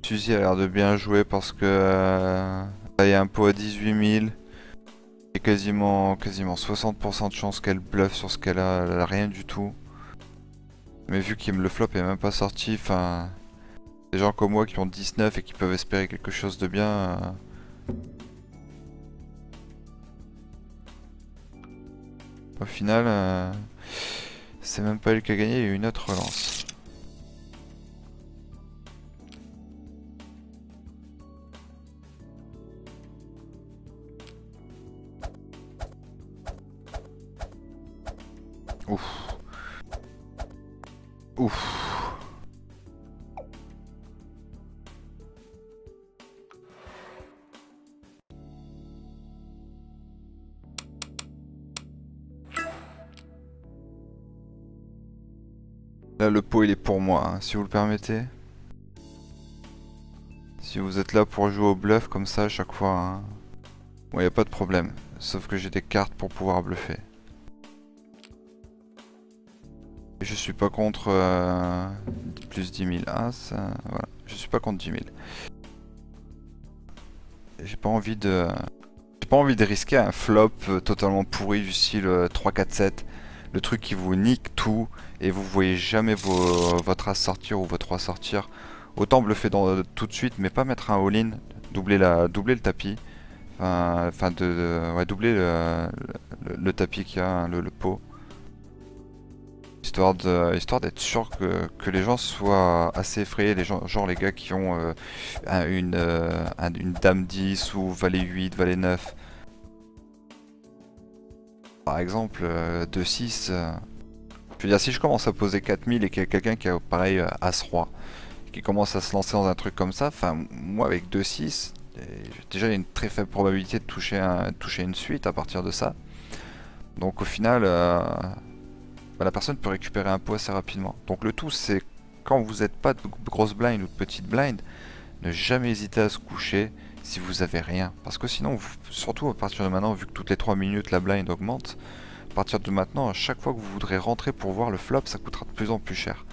Suzy a l'air de bien jouer parce que là, il y a un pot à 18 000 et quasiment 60% de chance qu'elle bluffe sur ce qu'elle a. Elle a rien du tout. Mais vu que le flop est même pas sorti, enfin, des gens comme moi qui ont 19 et qui peuvent espérer quelque chose de bien. Au final, c'est même pas elle qui a gagné, il y a eu une autre relance. Ouf. Ouf. Là, le pot il est pour moi, hein, si vous le permettez. Si vous êtes là pour jouer au bluff comme ça à chaque fois, hein, bon, y a pas de problème. Sauf que j'ai des cartes pour pouvoir bluffer. Et je suis pas contre plus 10 000. Ah, ça, voilà. Je suis pas contre 10 000. J'ai pas envie de... J'ai pas envie de risquer un flop totalement pourri du style 3-4-7. Le truc qui vous nique tout et vous voyez jamais votre as sortir ou votre roi sortir. Autant bluffer tout de suite, mais pas mettre un all-in, doubler le tapis. Enfin, ouais, doubler le tapis qu'il y a, hein, le pot. Histoire d'être sûr que les gens soient assez effrayés, genre les gars qui ont une dame 10 ou valet 8, valet 9. Par exemple, 2-6. Je veux dire, si je commence à poser 4000 et qu'il y a quelqu'un qui a pareil As-Roi, qui commence à se lancer dans un truc comme ça, enfin, moi avec 2-6, déjà il y a une très faible probabilité de toucher une suite à partir de ça. Donc au final, bah, la personne peut récupérer un pot assez rapidement. Donc le tout, c'est quand vous n'êtes pas de grosse blind ou de petite blind, ne jamais hésiter à se coucher si vous avez rien. Parce que sinon, surtout à partir de maintenant, vu que toutes les 3 minutes la blind augmente, à partir de maintenant, à chaque fois que vous voudrez rentrer pour voir le flop, ça coûtera de plus en plus cher.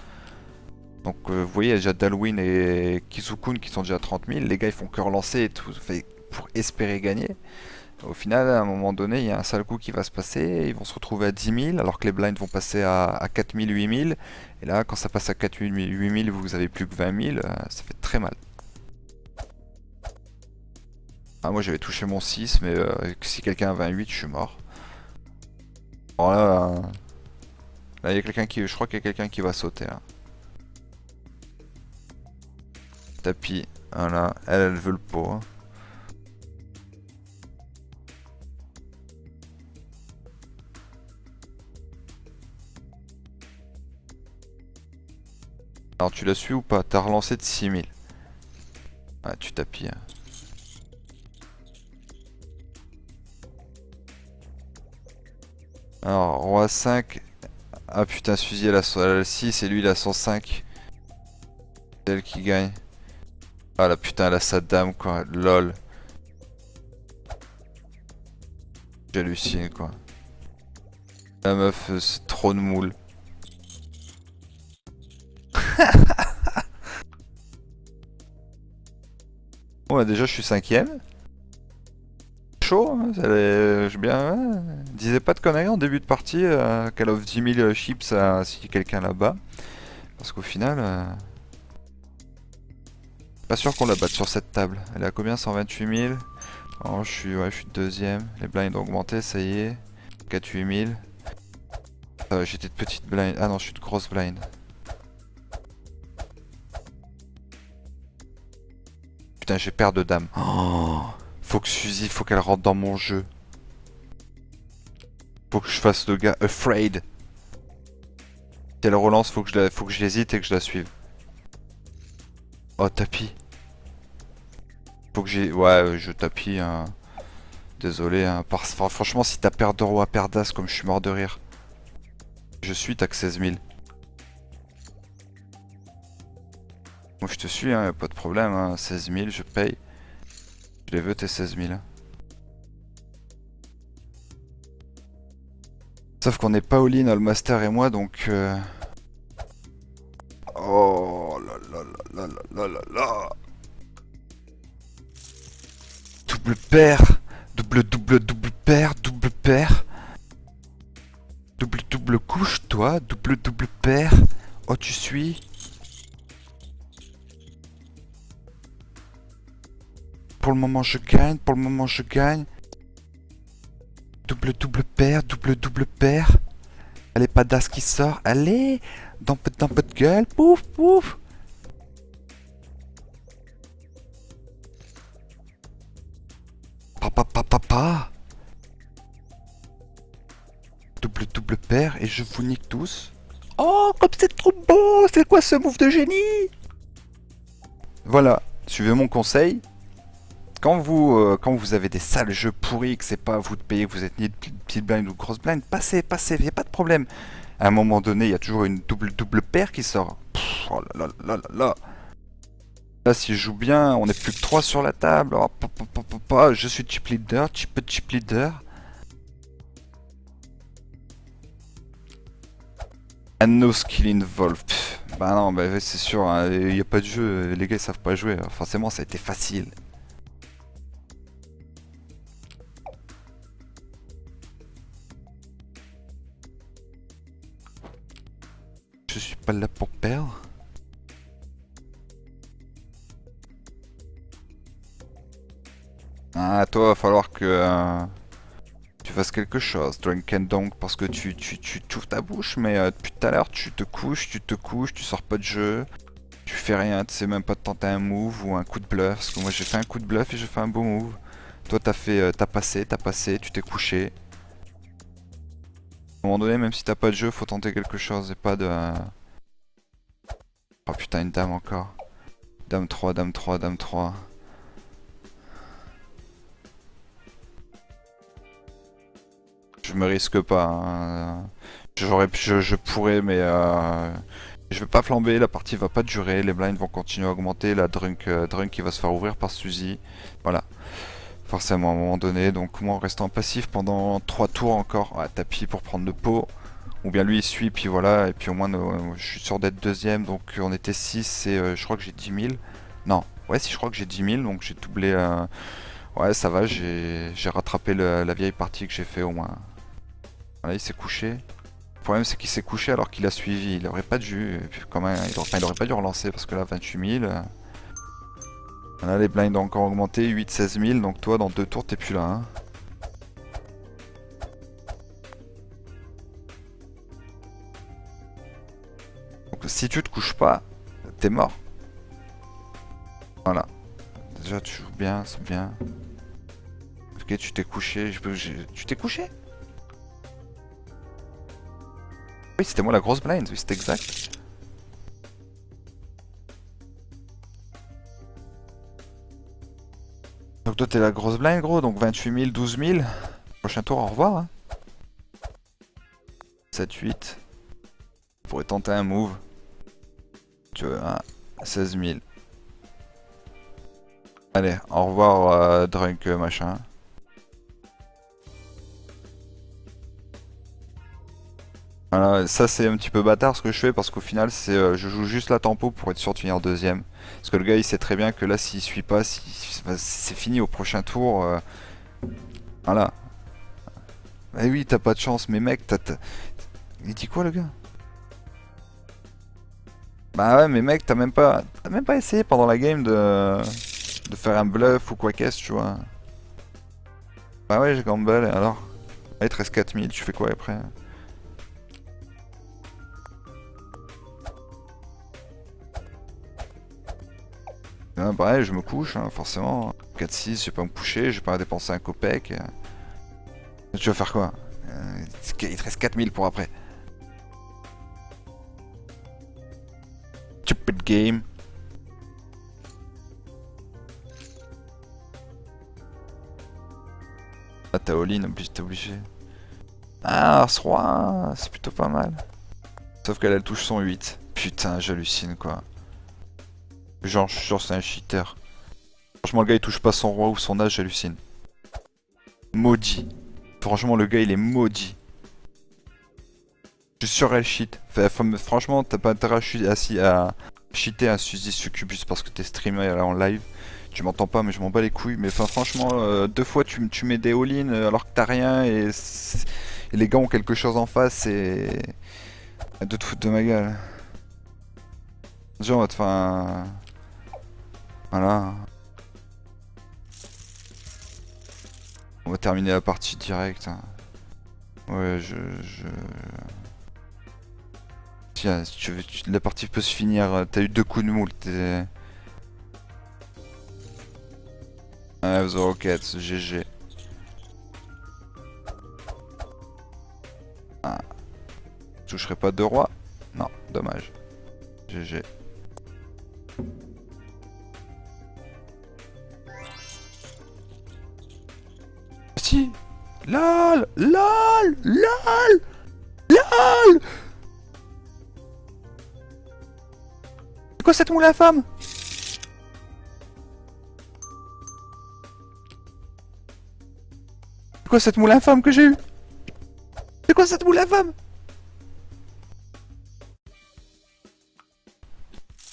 Donc vous voyez, il y a déjà Dalwin et Kizukun qui sont déjà à 30 000. Les gars, ils font que relancer et tout, pour espérer gagner. Au final, à un moment donné, il y a un sale coup qui va se passer. Ils vont se retrouver à 10 000 alors que les blinds vont passer à 4 000, 8 000. Et là, quand ça passe à 4 000, 8 000, vous avez plus que 20 000. Ça fait très mal. Ah, moi j'avais touché mon 6, mais si quelqu'un a 28, je suis mort. Alors là, il y a quelqu'un qui. Je crois qu'il y a quelqu'un qui va sauter là. Tapis, voilà, elle veut le pot, hein. Alors tu l'as su ou pas? T'as relancé de 6000. Ah, tu tapis, hein. Alors, roi 5. Ah putain, Suzy elle a 6 et lui il a 105. C'est elle qui gagne. Ah la putain, elle a sa dame quoi, lol. J'hallucine quoi. La meuf, c'est trop de moule. Bon bah déjà je suis 5ème. Chaud, hein, je bien. Ouais. Disais pas de conneries en début de partie qu'elle offre 10 000 chips si quelqu'un là-bas. Parce qu'au final, pas sûr qu'on la batte sur cette table. Elle est à combien? 128 000. Oh, je suis deuxième. Les blinds ont augmenté, ça y est. 4-8 000. J'étais de petite blind. Ah non, je suis de grosse blind. Putain, j'ai paire de dames. Oh, faut que Suzy, faut qu'elle rentre dans mon jeu. Faut que je fasse le gars afraid. Si elle relance, faut que j'hésite et que je la suive. Oh, tapis. Faut que j'ai... Ouais, je tapis, hein. Désolé, hein. Franchement, si t'as paire de roi, paire d'as, comme je suis mort de rire. Je suis, t'as que 16 000. Moi je te suis, hein, y a pas de problème, hein. 16 000, je paye. Je les veux tes 16 000. Sauf qu'on n'est pas all-in, Allmaster et moi, donc... Oh là là là là là là là. Double paire. Double double double paire, double paire. Double double couche, toi. Double double paire. Oh, tu suis. Pour le moment, je gagne. Pour le moment, je gagne. Double double paire, double double paire. Allez, pas d'as qui sort. Allez, dans peu de gueule. Pouf, pouf. Papa. Double double paire et je vous nique tous. Oh, comme c'est trop beau. C'est quoi ce move de génie? Voilà, suivez mon conseil. Quand vous avez des sales jeux pourris, que c'est pas à vous de payer, que vous êtes ni de petite blind ou de grosse blind, passez, y a pas de problème. À un moment donné, il y a toujours une double paire qui sort. Pff, oh là là là là là. Là, si je joue bien, on est plus que 3 sur la table. Oh, je suis chip leader, chip leader. And no skill involved. Pff, bah non, bah c'est sûr, il n'y a pas de jeu, les gars ils savent pas jouer. Forcément, ça a été facile. Je suis pas là pour perdre. Ah, toi, va falloir que tu fasses quelque chose, Drink and Donk, parce que tu ouvres ta bouche, mais depuis tout à l'heure, tu te couches, tu sors pas de jeu, tu fais rien, tu sais même pas de tenter un move ou un coup de bluff, parce que moi j'ai fait un coup de bluff et j'ai fait un beau move. Toi, t'as passé, tu t'es couché. À un moment donné, même si t'as pas de jeu, faut tenter quelque chose et pas de... Oh putain, une dame encore. Dame 3, dame 3, dame 3. Je me risque pas. Hein. Je pourrais, mais je vais pas flamber. La partie va pas durer. Les blinds vont continuer à augmenter. La drunk qui va se faire ouvrir par Suzy. Voilà. Forcément à un moment donné. Donc moi en restant passif pendant 3 tours encore. À tapis pour prendre le pot. Ou bien lui il suit, puis voilà. Et puis au moins je suis sûr d'être deuxième. Donc on était 6 et je crois que j'ai 10 000. Non. Ouais, si je crois que j'ai 10 000. Donc j'ai doublé. Ouais, ça va. J'ai rattrapé la vieille partie que j'ai fait au moins. Voilà, il s'est couché. Le problème c'est qu'il s'est couché alors qu'il a suivi. Il aurait pas dû. Quand même, il aurait pas dû relancer parce que là 28 000. Là les blinds ont encore augmenté. 8-16 000. Donc toi dans 2 tours t'es plus là. Hein. Donc si tu te couches pas, t'es mort. Voilà. Déjà tu joues bien, c'est bien. Ok, tu t'es couché. Tu t'es couché? Oui, c'était moi la grosse blind, oui, c'est exact. Donc toi t'es la grosse blind gros, donc 28 000, 12 000. Prochain tour, au revoir. Hein. 7-8. On pourrait tenter un move. Tu veux, hein, 16 000. Allez, au revoir Drunk machin. Voilà, ça c'est un petit peu bâtard ce que je fais parce qu'au final c'est je joue juste la tempo pour être sûr de finir deuxième. Parce que le gars il sait très bien que là s'il suit pas, c'est fini au prochain tour. Voilà. Eh oui, t'as pas de chance, mais mec, il dit quoi le gars? Bah ouais, mais mec, t'as même pas essayé pendant la game de faire un bluff ou quoi qu'est-ce, tu vois. Bah ouais, j'ai gamble, et alors? Allez, il te reste 4000, tu fais quoi après? Bah je me couche, hein, forcément. 4-6, je vais pas me coucher, je vais pas dépenser un copec. Tu vas faire quoi? Il te reste 4000 pour après. Stupid game. Ah, t'as all-in, t'es obligé. Ah, Ars-Roi, c'est plutôt pas mal. Sauf qu'elle touche son 8. Putain, j'hallucine quoi. Genre, je suis sûr c'est un cheater. Franchement, le gars il touche pas son roi ou son âge, j'hallucine. Maudit. Franchement, le gars il est maudit. Je suis sûr elle cheat. Franchement, t'as pas intérêt à cheater un Suzy Succubus parce que t'es streamer là en live. Tu m'entends pas, mais je m'en bats les couilles. Mais enfin, franchement, 2 fois tu mets des all-in alors que t'as rien et les gars ont quelque chose en face et. De te foutre de ma gueule. Genre, enfin. Voilà. On va terminer la partie direct. Hein. Ouais, Tiens, si tu veux, la partie peut se finir. T'as eu 2 coups de moule. The Rockets, GG. Ah. Je toucherai pas de roi? Non, dommage. GG. Si! LOL! LOL! LOL! LOL! C'est quoi cette moule à femme? C'est quoi cette moule infâme que j'ai eue? C'est quoi cette moule infâme?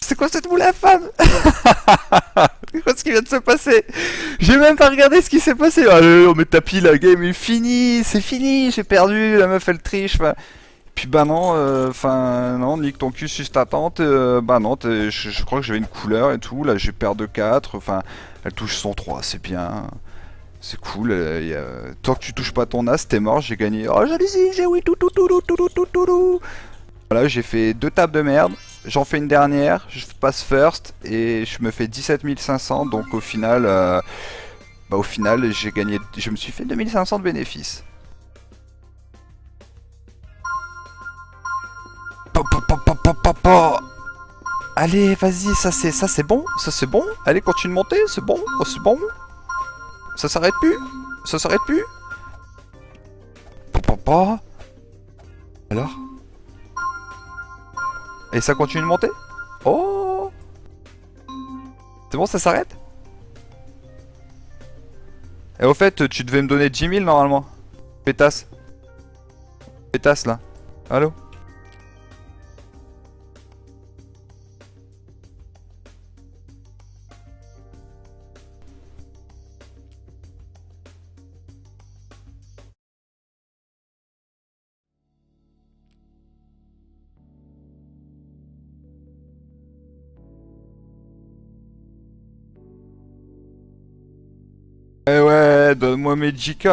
C'est quoi cette moule infâme? C'est quoi ce qui vient de se passer? J'ai même pas regardé ce qui s'est passé. Allez, on met tapis, la game est finie, c'est fini, j'ai perdu, la meuf elle triche. Puis bah non, enfin non, nique ton cul, suce ta tante. Bah non, je crois que j'avais une couleur et tout. Là j'ai perdu de 4. Enfin, elle touche son 3, c'est bien. C'est cool. Tant que tu touches pas ton as, t'es mort, j'ai gagné. Oh, j'hallucine, j'ai oui, tout, tout, tout, tout, tout, tout, tout, tout. Voilà, j'ai fait 2 tables de merde. J'en fais une dernière, je passe first et je me fais 17 500. Donc au final, j'ai gagné. Je me suis fait 2500 de bénéfices. Allez, vas-y, ça c'est bon, ça c'est bon. Allez, continue de monter, c'est bon, oh, c'est bon. Ça s'arrête plus, ça s'arrête plus. Alors? Et ça continue de monter? Oh! C'est bon, ça s'arrête? Et au fait, tu devais me donner 10 000 normalement. Pétasse. Pétasse là. Allô? Eh ouais, donne-moi mes JK.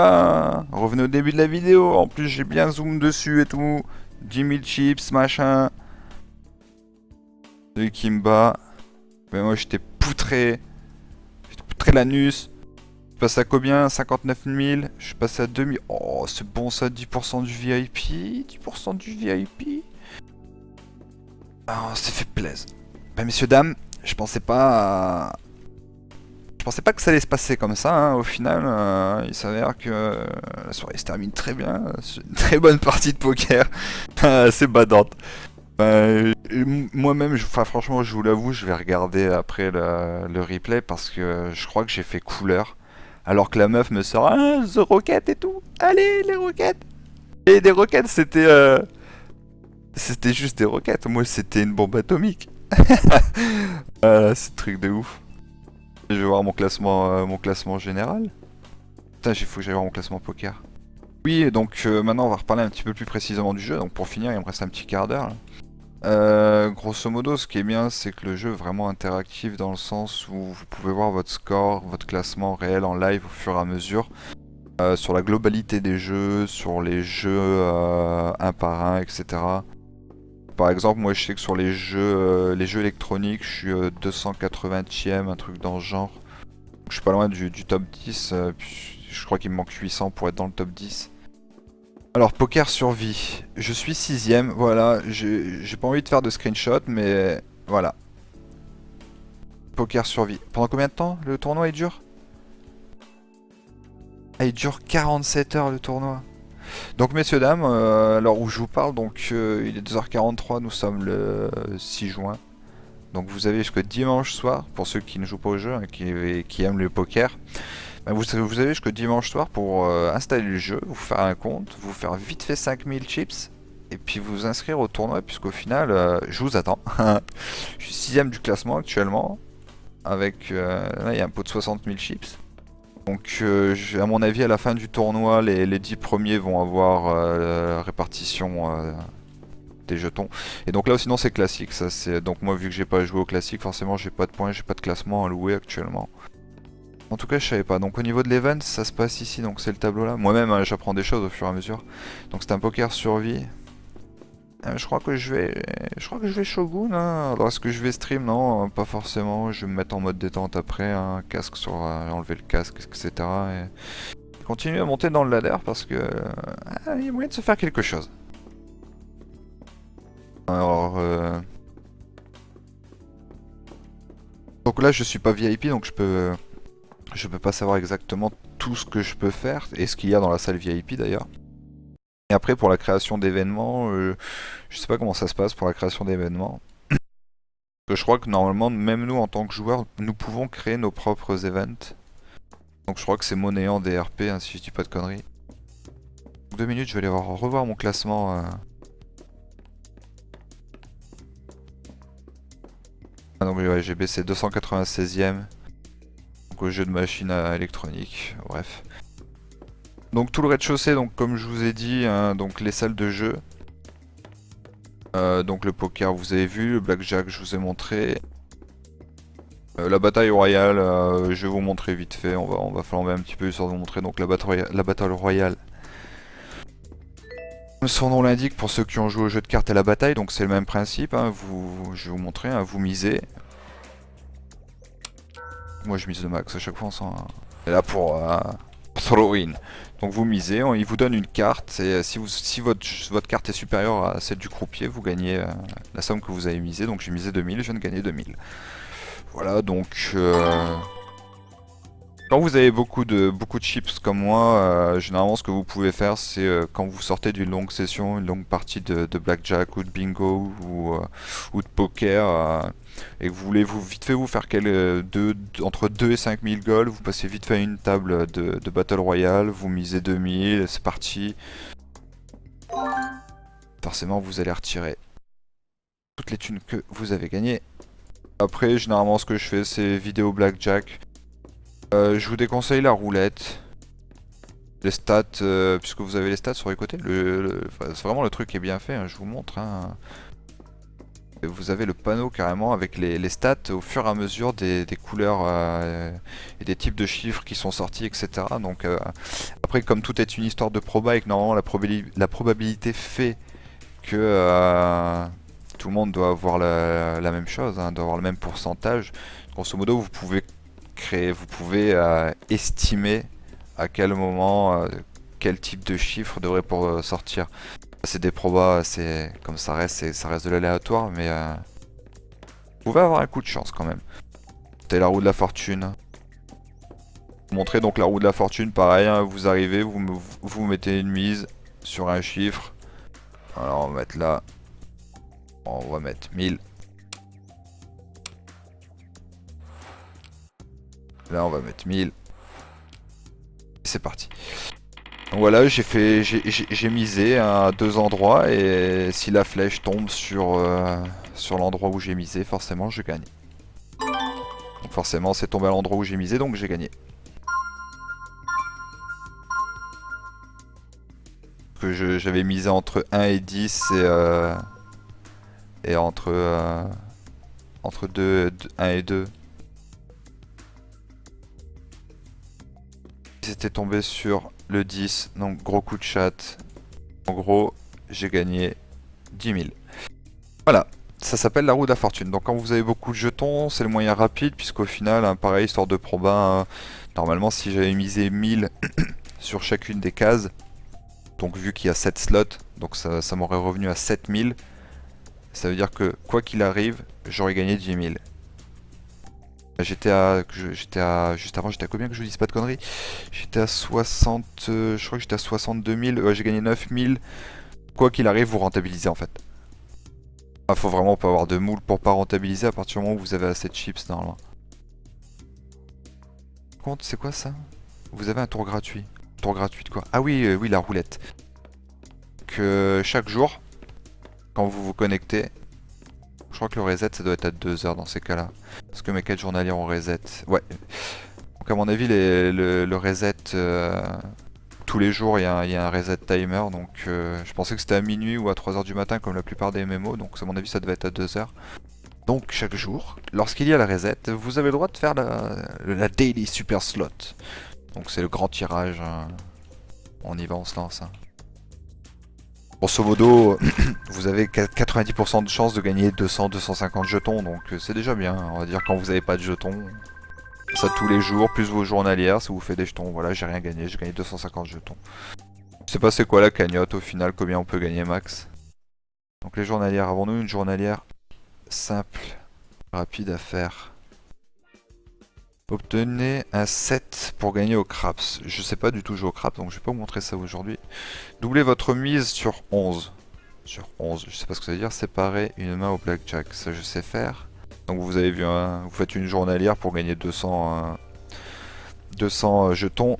Revenez au début de la vidéo. En plus, j'ai bien zoom dessus et tout. 10 000 chips, machin. Celui qui me bat. Mais moi, j'étais poutré. J'étais poutré l'anus. Je passe à combien? 59 000. Je suis passé à 2000. Oh, c'est bon ça, 10% du VIP. 10% du VIP. Ah, on s'est fait plaisir. Bah, messieurs, dames, je pensais pas que ça allait se passer comme ça, hein. Au final, il s'avère que la soirée se termine très bien. C'est une très bonne partie de poker. C'est badante. Moi-même, franchement, je vous l'avoue, je vais regarder après le replay parce que je crois que j'ai fait couleur. Alors que la meuf me sort The Rocket et tout. Allez, les roquettes! Et des roquettes, c'était juste des roquettes. Moi, c'était une bombe atomique. C'est truc de ouf. Je vais voir mon classement général. Putain, il faut que j'aille voir mon classement poker. Oui, donc maintenant on va reparler un petit peu plus précisément du jeu. Donc pour finir, il me reste un petit quart d'heure. Grosso modo, ce qui est bien, c'est que le jeu est vraiment interactif dans le sens où vous pouvez voir votre score, votre classement réel en live au fur et à mesure. Sur la globalité des jeux, sur les jeux un par un, etc. Par exemple, moi je sais que sur les jeux électroniques, je suis 280ème, un truc dans ce genre. Je suis pas loin du top 10, puis je crois qu'il me manque 800 pour être dans le top 10. Alors, poker survie, je suis 6ème, voilà, j'ai pas envie de faire de screenshot, mais voilà. Poker survie. Pendant combien de temps le tournoi il dure? Ah, il dure 47 heures le tournoi. Donc messieurs dames, alors où je vous parle, donc il est 2h43, nous sommes le 6 juin. Donc vous avez jusqu'au dimanche soir, pour ceux qui ne jouent pas au jeu, hein, qui aiment le poker. Ben, vous avez jusqu'au dimanche soir pour installer le jeu, vous faire un compte, vous faire vite fait 5000 chips. Et puis vous inscrire au tournoi, puisqu'au final, je vous attends. Je suis 6ème du classement actuellement, avec là il y a un pot de 60 000 chips. Donc à mon avis à la fin du tournoi les 10 premiers vont avoir la répartition des jetons. Et donc là sinon c'est classique, ça c'est. Donc moi vu que j'ai pas joué au classique, forcément j'ai pas de points, j'ai pas de classement à louer actuellement. En tout cas je savais pas. Donc au niveau de l'event ça se passe ici, donc c'est le tableau là. Moi-même hein, j'apprends des choses au fur et à mesure. Donc c'est un poker survie. Je crois que je vais Shogun, hein. Alors est-ce que je vais stream? Non, pas forcément. Je vais me mettre en mode détente après, un casque sur, enlever le casque, etc. Et continuer à monter dans le ladder parce que il y a moyen de se faire quelque chose. Alors, donc là je suis pas VIP, donc je peux pas savoir exactement tout ce que je peux faire et ce qu'il y a dans la salle VIP d'ailleurs. Et après pour la création d'événements, je sais pas comment ça se passe pour la création d'événements. Je crois que normalement, même nous en tant que joueurs, nous pouvons créer nos propres events. Donc je crois que c'est monnayant des RP, hein, si je dis pas de conneries. 2 minutes, je vais aller revoir mon classement. Ah donc ouais, j'ai baissé 296ème. Donc au jeu de machine électronique, bref. Donc tout le rez-de-chaussée, donc comme je vous ai dit, hein, donc les salles de jeu. Donc le poker vous avez vu, le blackjack je vous ai montré. La bataille royale, je vais vous montrer vite fait, on va flamber un petit peu histoire de vous montrer donc la bataille royale. Comme son nom l'indique, pour ceux qui ont joué au jeu de cartes à la bataille, donc c'est le même principe, hein, je vais vous montrer, hein, vous misez. Moi je mise le max à chaque fois, et là pour throw-in. Donc vous misez, il vous donne une carte, et si votre carte est supérieure à celle du croupier, vous gagnez la somme que vous avez misée. Donc j'ai misé 2000, je viens de gagner 2000. Voilà, donc quand vous avez beaucoup de chips comme moi, généralement ce que vous pouvez faire c'est quand vous sortez d'une longue session, une longue partie de blackjack ou de bingo ou de poker et que vous voulez vite fait vous faire entre 2 et 5000 gold, vous passez vite fait à une table de Battle Royale, vous misez 2000, c'est parti. Forcément vous allez retirer toutes les thunes que vous avez gagnées. Après généralement ce que je fais c'est vidéo blackjack. Je vous déconseille la roulette. Les stats, puisque vous avez les stats sur les côtés. C'est vraiment le truc qui est bien fait, hein, je vous montre. Hein. Vous avez le panneau carrément avec les stats au fur et à mesure des couleurs et des types de chiffres qui sont sortis, etc. Donc après comme tout est une histoire de proba et que normalement la probabilité fait que tout le monde doit avoir la même chose, hein, doit avoir le même pourcentage. Grosso modo vous pouvez estimer à quel moment, quel type de chiffre devrait pour sortir. C'est des probas, c'est comme ça reste de l'aléatoire, mais vous pouvez avoir un coup de chance quand même. C'est la roue de la fortune. Vous montrez donc la roue de la fortune, pareil, hein, vous arrivez, vous mettez une mise sur un chiffre. Alors on va mettre là, on va mettre 1000. Là on va mettre 1000. C'est parti. Donc voilà, j'ai misé à 2 endroits et si la flèche tombe sur l'endroit où j'ai misé, forcément je gagne. Donc forcément c'est tombé à l'endroit où j'ai misé, donc j'ai gagné. Que j'avais misé entre 1 et 10 et entre 1 et 2. C'était tombé sur le 10, donc gros coup de chat. En gros, j'ai gagné 10 000. Voilà, ça s'appelle la roue de la fortune. Donc quand vous avez beaucoup de jetons, c'est le moyen rapide, puisqu'au final, hein, pareil, histoire de proba, hein, normalement si j'avais misé 1000 sur chacune des cases, donc vu qu'il y a 7 slots, donc ça m'aurait revenu à 7000, ça veut dire que quoi qu'il arrive, j'aurais gagné 10 000. Juste avant, j'étais à combien que je vous dise pas de conneries? J'étais à 60, je crois que j'étais à 62 000, ouais, j'ai gagné 9 000. Quoi qu'il arrive, vous rentabilisez en fait. Ah, faut vraiment pas avoir de moule pour pas rentabiliser à partir du moment où vous avez assez de chips normalement. Compte, c'est quoi ça? Vous avez un tour gratuit. Tour gratuit de quoi? Ah oui, oui, la roulette. Que chaque jour, quand vous vous connectez, je crois que le reset ça doit être à 2 heures dans ces cas-là. Parce que mes quêtes journalières ont reset. Ouais. Donc à mon avis, le reset, tous les jours il y a un reset timer. Donc je pensais que c'était à minuit ou à 3 heures du matin comme la plupart des MMO. Donc à mon avis, ça devait être à 2 heures. Donc chaque jour, lorsqu'il y a la reset, vous avez le droit de faire la daily super slot. Donc c'est le grand tirage. On y va, on se lance. Hein. Grosso modo, vous avez 90% de chances de gagner 200-250 jetons, donc c'est déjà bien. On va dire quand vous n'avez pas de jetons, ça tous les jours, plus vos journalières, ça vous fait des jetons. Voilà, j'ai rien gagné, j'ai gagné 250 jetons. Je sais pas c'est quoi la cagnotte au final, combien on peut gagner max. Donc les journalières, avons-nous une journalière simple, rapide à faire? Obtenez un set pour gagner au craps. Je sais pas du tout jouer au craps, donc je vais pas vous montrer ça aujourd'hui. Doublez votre mise sur 11. Sur 11, je sais pas ce que ça veut dire. Séparer une main au blackjack, ça je sais faire. Donc vous avez vu, hein, vous faites une journalière pour gagner 200 jetons.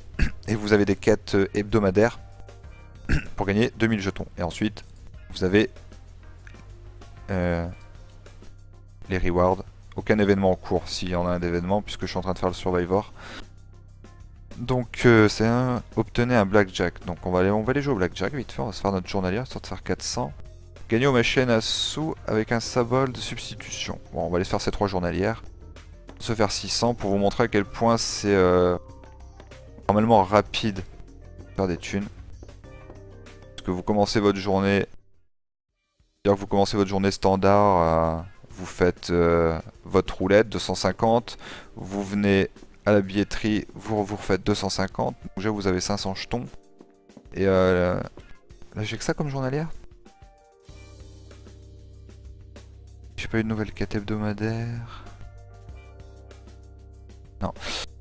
Et vous avez des quêtes hebdomadaires pour gagner 2000 jetons. Et ensuite, vous avez les rewards. Aucun événement en cours, s'il y en a un d'événement, puisque je suis en train de faire le Survivor. Donc c'est un... Obtenez un blackjack. Donc on va aller jouer au blackjack vite fait, on va se faire notre journalière, histoire de faire 400. Gagner aux machines à sous avec un symbole de substitution. Bon, on va aller faire ces 3 journalières. Se faire 600 pour vous montrer à quel point c'est normalement rapide de faire des thunes. Parce que vous commencez votre journée... C'est-à-dire que vous commencez votre journée standard, vous faites votre roulette, 250. Vous venez à la billetterie, vous refaites 250. Déjà vous avez 500 jetons. Et là j'ai que ça comme journalière. J'ai pas eu de nouvelle quête hebdomadaire. Non.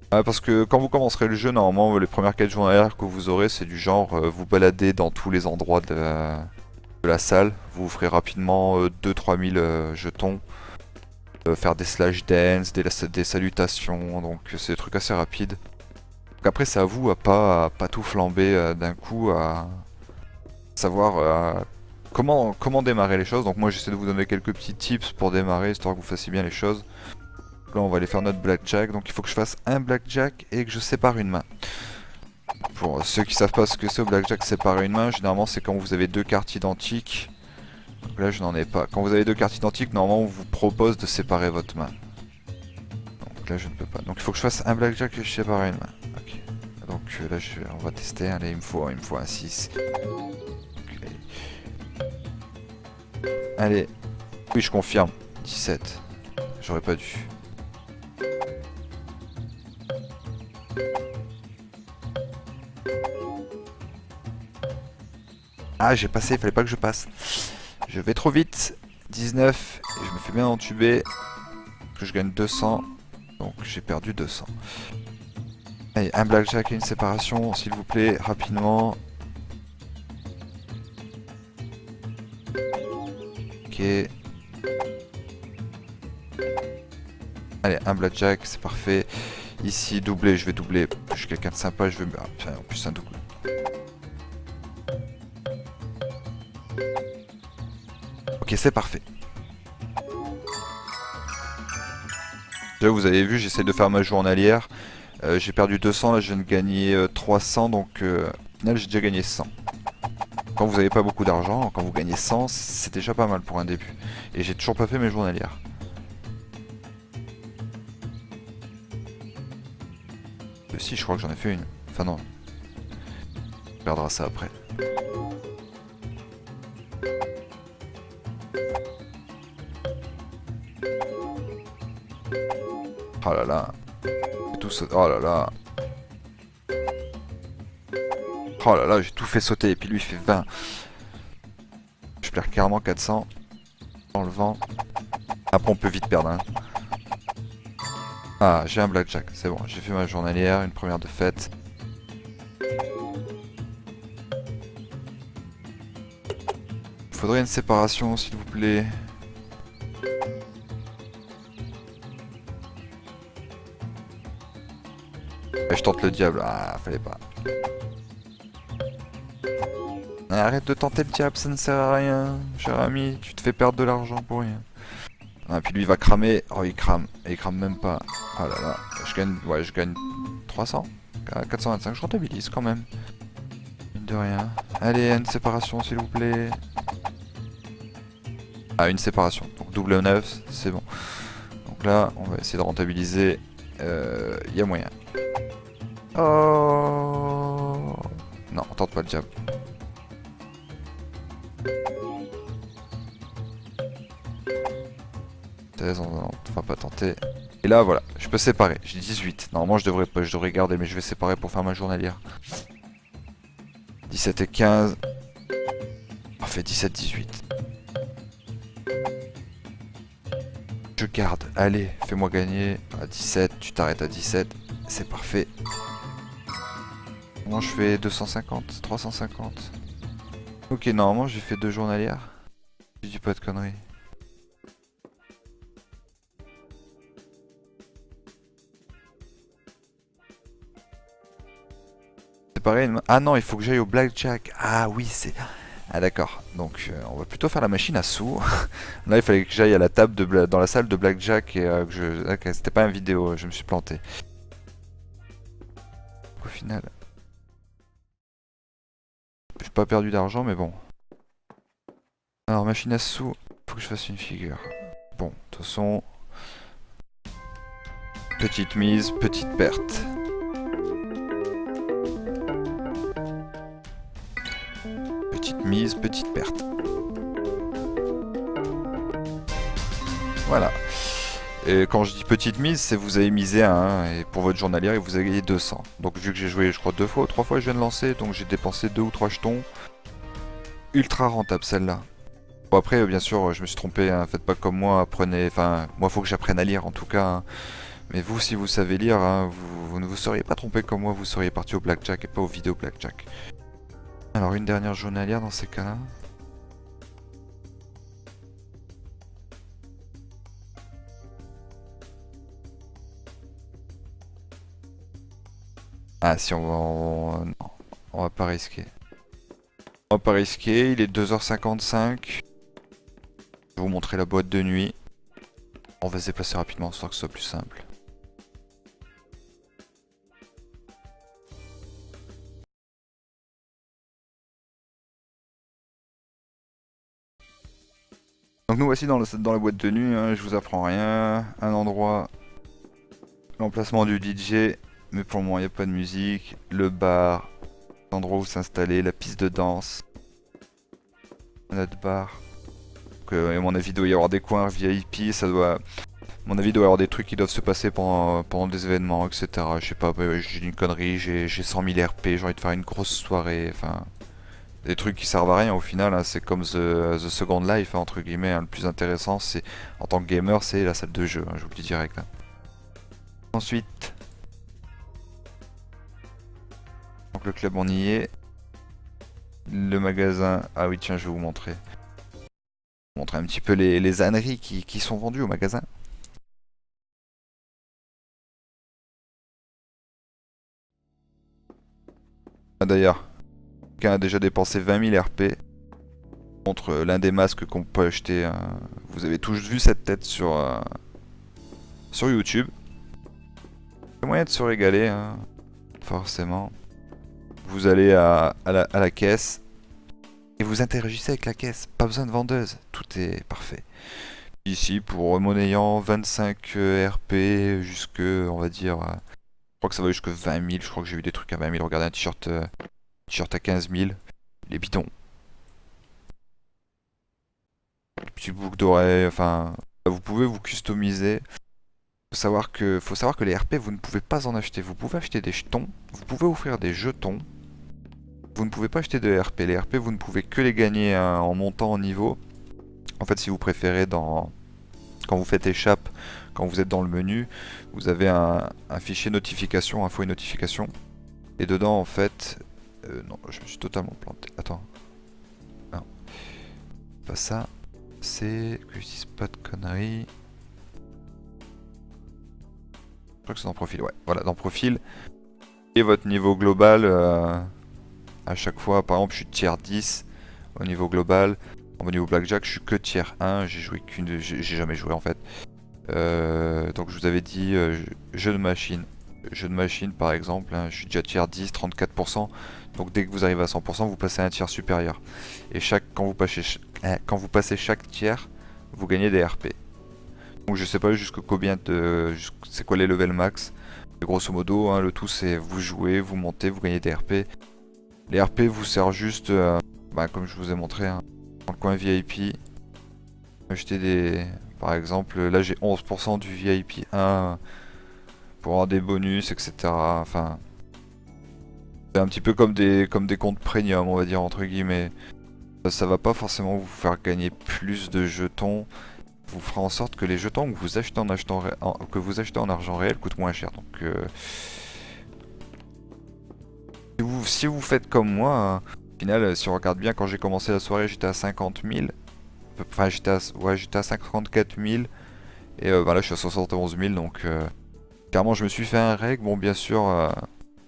Parce que quand vous commencerez le jeu, normalement les premières quêtes journalières que vous aurez, c'est du genre vous balader dans tous les endroits de la salle. Vous ferez rapidement 2-3 000 jetons. Faire des slash dance, des salutations, donc c'est des trucs assez rapides. Donc après c'est à vous à pas tout flamber d'un coup, à savoir comment démarrer les choses. Donc moi j'essaie de vous donner quelques petits tips pour démarrer, histoire que vous fassiez bien les choses. Là on va aller faire notre blackjack, donc il faut que je fasse un blackjack et que je sépare une main. Pour ceux qui savent pas ce que c'est au blackjack, séparer une main, généralement c'est quand vous avez 2 cartes identiques. Donc là je n'en ai pas. Quand vous avez 2 cartes identiques, normalement on vous propose de séparer votre main. Donc là je ne peux pas. Donc il faut que je fasse un blackjack et je sépare une main. Ok. Donc là on va tester. Allez, il me faut un 6. Okay. Allez. Oui, je confirme. 17. J'aurais pas dû. Ah, j'ai passé, il fallait pas que je passe. Je vais trop vite. 19. Et je me fais bien entuber. Que je gagne 200. Donc j'ai perdu 200. Allez, un blackjack et une séparation, s'il vous plaît, rapidement. Ok. Allez, un blackjack, c'est parfait. Ici, doublé, je vais doubler. Je suis quelqu'un de sympa, je vais... Ah, putain, en plus un double. Ok, c'est parfait. Déjà, vous avez vu, j'essaie de faire ma journalière. J'ai perdu 200, là je viens de gagner 300, donc au final j'ai déjà gagné 100. Quand vous n'avez pas beaucoup d'argent, quand vous gagnez 100, c'est déjà pas mal pour un début. Et j'ai toujours pas fait mes journalières. Si, je crois que j'en ai fait une. Enfin non. On perdra ça après. Oh là là. Tout ça. Oh là là. Oh là là, j'ai tout fait sauter et puis lui il fait 20. Je perds carrément 400 dans le vent. Après on peut vite perdre. Hein. Ah, j'ai un blackjack, c'est bon, j'ai fait ma journalière, une première de fête. Faudrait une séparation, s'il vous plaît. Et je tente le diable, ah, fallait pas. Arrête de tenter le diable, ça ne sert à rien, cher ami, tu te fais perdre de l'argent pour rien. Ah, puis lui il va cramer, oh il crame, et il crame même pas. Oh là là, je gagne 300, 425, je rentabilise quand même. Mine de rien. Allez, une séparation s'il vous plaît. Ah, une séparation, donc double 9, c'est bon. Donc là, on va essayer de rentabiliser, y a moyen. Oh non, on tente pas le diable. On va pas tenter. Et là voilà, je peux séparer. J'ai 18. Normalement je devrais pas, je devrais garder, mais je vais séparer pour faire ma journalière. 17 et 15. Parfait, 17, 18. Je garde. Allez, fais-moi gagner. À 17, tu t'arrêtes à 17. C'est parfait. Moi je fais 250, 350. Ok, normalement j'ai fait 2 journalières. Je dis pas de conneries. C'est pareil. Ah non, il faut que j'aille au blackjack. Ah oui, c'est... Ah d'accord, donc on va plutôt faire la machine à sous. Là il fallait que j'aille à la table dans la salle de blackjack et que je... Ok, c'était pas une vidéo, je me suis planté. Au final... J'ai pas perdu d'argent mais bon. Alors machine à sous, faut que je fasse une figure. Bon, de toute façon... Petite mise, petite perte. Petite mise, petite perte. Voilà. Et quand je dis petite mise, c'est vous avez misé à 1 et pour votre journalière et vous avez gagné 200. Donc vu que j'ai joué je crois 2 fois ou 3 fois je viens de lancer, donc j'ai dépensé 2 ou 3 jetons. Ultra rentable celle-là. Bon après bien sûr je me suis trompé, hein, faites pas comme moi, apprenez, enfin moi faut que j'apprenne à lire en tout cas. Hein. Mais vous si vous savez lire, hein, vous ne vous seriez pas trompé comme moi, vous seriez parti au blackjack et pas aux vidéos blackjack. Alors une dernière journalière dans ces cas-là. Ah si non, on va pas risquer. On va pas risquer, il est 2h55. Je vais vous montrer la boîte de nuit. On va se déplacer rapidement, histoire que ce soit plus simple. Donc nous voici dans la boîte de nuit, hein, je vous apprends rien. Un endroit, l'emplacement du DJ, mais pour le moment il n'y a pas de musique. Le bar, l'endroit où s'installer, la piste de danse. Notre bar. Donc, à mon avis il doit y avoir des coins VIP, ça doit... À mon avis il doit y avoir des trucs qui doivent se passer pendant des événements, etc. Je sais pas, j'ai une connerie, j'ai 100 000 RP, j'ai envie de faire une grosse soirée, enfin... Des trucs qui servent à rien au final, hein, c'est comme the Second Life, hein, entre guillemets, hein, le plus intéressant c'est en tant que gamer c'est la salle de jeu, hein, je vous le dis direct. Hein. Ensuite, donc le club on y est, le magasin, ah oui tiens je vais vous montrer. Montrer un petit peu les âneries qui sont vendues au magasin. Ah, d'ailleurs, quelqu'un a déjà dépensé 20 000 RP contre l'un des masques qu'on peut acheter. Vous avez tous vu cette tête sur YouTube. Il y a moyen de se régaler, hein, forcément. Vous allez à la caisse et vous interagissez avec la caisse. Pas besoin de vendeuse, tout est parfait. Ici, pour monnayant 25 RP jusque, on va dire, je crois que ça va jusque 20 000. Je crois que j'ai vu des trucs à 20 000. Regardez un t-shirt à 15 000. Les bidons. Petit boucle d'oreille, enfin, vous pouvez vous customiser. Faut savoir que les RP, vous ne pouvez pas en acheter. Vous pouvez acheter des jetons, vous pouvez offrir des jetons. Vous ne pouvez pas acheter de RP. Les RP, vous ne pouvez que les gagner en montant en niveau. En fait, si vous préférez, quand vous faites échappe, quand vous êtes dans le menu, vous avez un fichier notification, info et notification. Et dedans, en fait... non, je me suis totalement planté. Attends. Non. Pas ça. C'est... Que je dise pas de conneries. Je crois que c'est dans profil, ouais. Voilà, dans profil. Et votre niveau global, à chaque fois, par exemple, je suis tier 10 au niveau global. Au niveau blackjack, je suis que tier 1. J'ai joué qu'une... J'ai jamais joué, en fait. Donc, je vous avais dit jeu de machine. Jeu de machine, par exemple, hein, je suis déjà tier 10, 34%. Donc, dès que vous arrivez à 100%, vous passez à un tiers supérieur. Et quand vous passez chaque tiers, vous gagnez des RP. Donc je sais pas jusqu'à combien de... c'est quoi les levels max. Et grosso modo, hein, le tout c'est vous jouez, vous montez, vous gagnez des RP. Les RP vous servent juste, comme je vous ai montré, hein, dans le coin VIP. Acheter des... Par exemple, là j'ai 11% du VIP 1 pour avoir des bonus, etc. Enfin... C'est un petit peu comme des comptes premium, on va dire, entre guillemets. Ça va pas forcément vous faire gagner plus de jetons. Vous fera en sorte que les jetons que vous achetez en argent réel coûtent moins cher. Donc si vous faites comme moi, hein, au final, si on regarde bien, quand j'ai commencé la soirée, j'étais à 50 000. Enfin, j'étais à 54 000. Et là, je suis à 71 000. Donc clairement, je me suis fait un reg. Bon, bien sûr,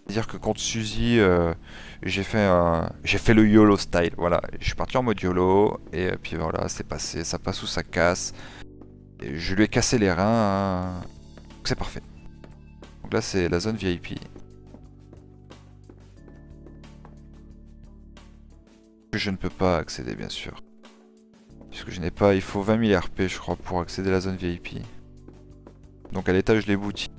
dire que contre Suzy, j'ai fait le YOLO style. Voilà, je suis parti en mode YOLO. Et puis voilà, c'est passé. Ça passe ou ça casse. Et je lui ai cassé les reins. Hein. C'est parfait. Donc là, c'est la zone VIP. Je ne peux pas accéder, bien sûr. Puisque je n'ai pas... Il faut 20 000 RP, je crois, pour accéder à la zone VIP. Donc à l'étage des boutiques.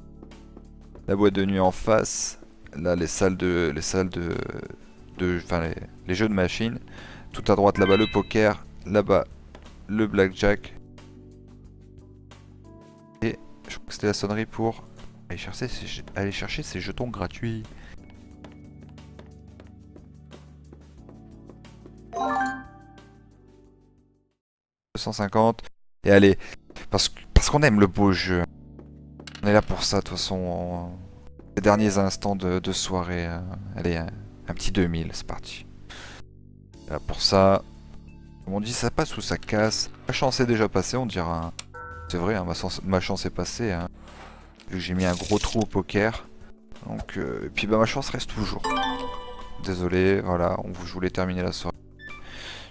La boîte de nuit en face. Là, les jeux de machines. Tout à droite, là-bas, le poker. Là-bas, le blackjack. Et je crois que c'était la sonnerie pour aller chercher ces jetons gratuits. « 250. Et allez, parce qu'on aime le beau jeu. On est là pour ça, de toute façon. Les derniers instants de soirée. Allez, un petit 2000, c'est parti. Là, pour ça, comme on dit, ça passe ou ça casse. Ma chance est déjà passée, on dira. C'est vrai, hein, ma chance est passée. Hein, vu que j'ai mis un gros trou au poker. Donc, et puis ma chance reste toujours. Désolé, voilà, je voulais terminer la soirée.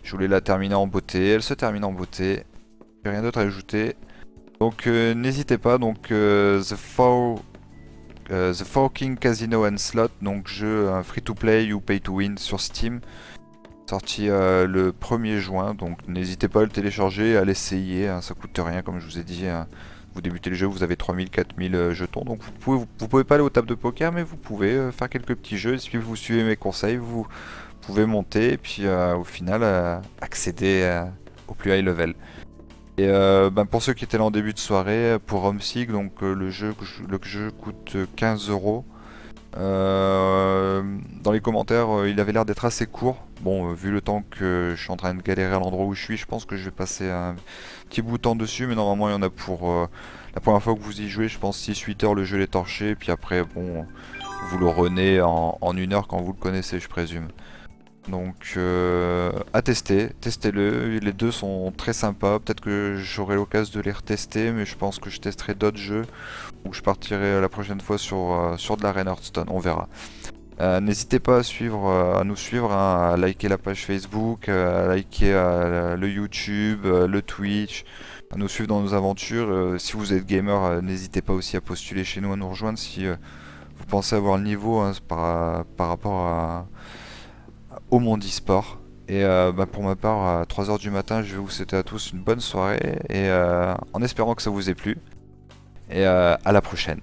Je voulais la terminer en beauté, elle se termine en beauté. J'ai rien d'autre à ajouter. Donc n'hésitez pas, donc The Four King Casino and Slot, donc jeu free to play ou pay to win sur Steam. Sorti le 1er juin, donc n'hésitez pas à le télécharger, à l'essayer, hein, ça coûte rien comme je vous ai dit. Hein. Vous débutez le jeu, vous avez 3000, 4000 jetons, donc vous pouvez pas aller aux tables de poker, mais vous pouvez faire quelques petits jeux. Si vous suivez mes conseils, vous pouvez monter et puis au final accéder au plus high level. Et pour ceux qui étaient là en début de soirée, pour Homesick, donc le jeu coûte 15 €. Dans les commentaires, il avait l'air d'être assez court. Bon, vu le temps que je suis en train de galérer à l'endroit où je suis, je pense que je vais passer un petit bout de temps dessus. Mais normalement, il y en a pour la première fois que vous y jouez, je pense 6-8 heures le jeu est torché. Et puis après, bon, vous le renez en 1 heure quand vous le connaissez, je présume. Donc à tester, testez-le, les deux sont très sympas, peut-être que j'aurai l'occasion de les retester, mais je pense que je testerai d'autres jeux, ou je partirai la prochaine fois sur de la Reign Hearthstone, on verra. N'hésitez pas à nous suivre, hein, à liker la page Facebook, à liker le YouTube, le Twitch, à nous suivre dans nos aventures. Si vous êtes gamer, n'hésitez pas aussi à postuler chez nous, à nous rejoindre si vous pensez avoir le niveau, hein, par rapport au monde e-sport. Et pour ma part, à 3 h du matin, je vais vous souhaiter à tous une bonne soirée et en espérant que ça vous ait plu. Et à la prochaine.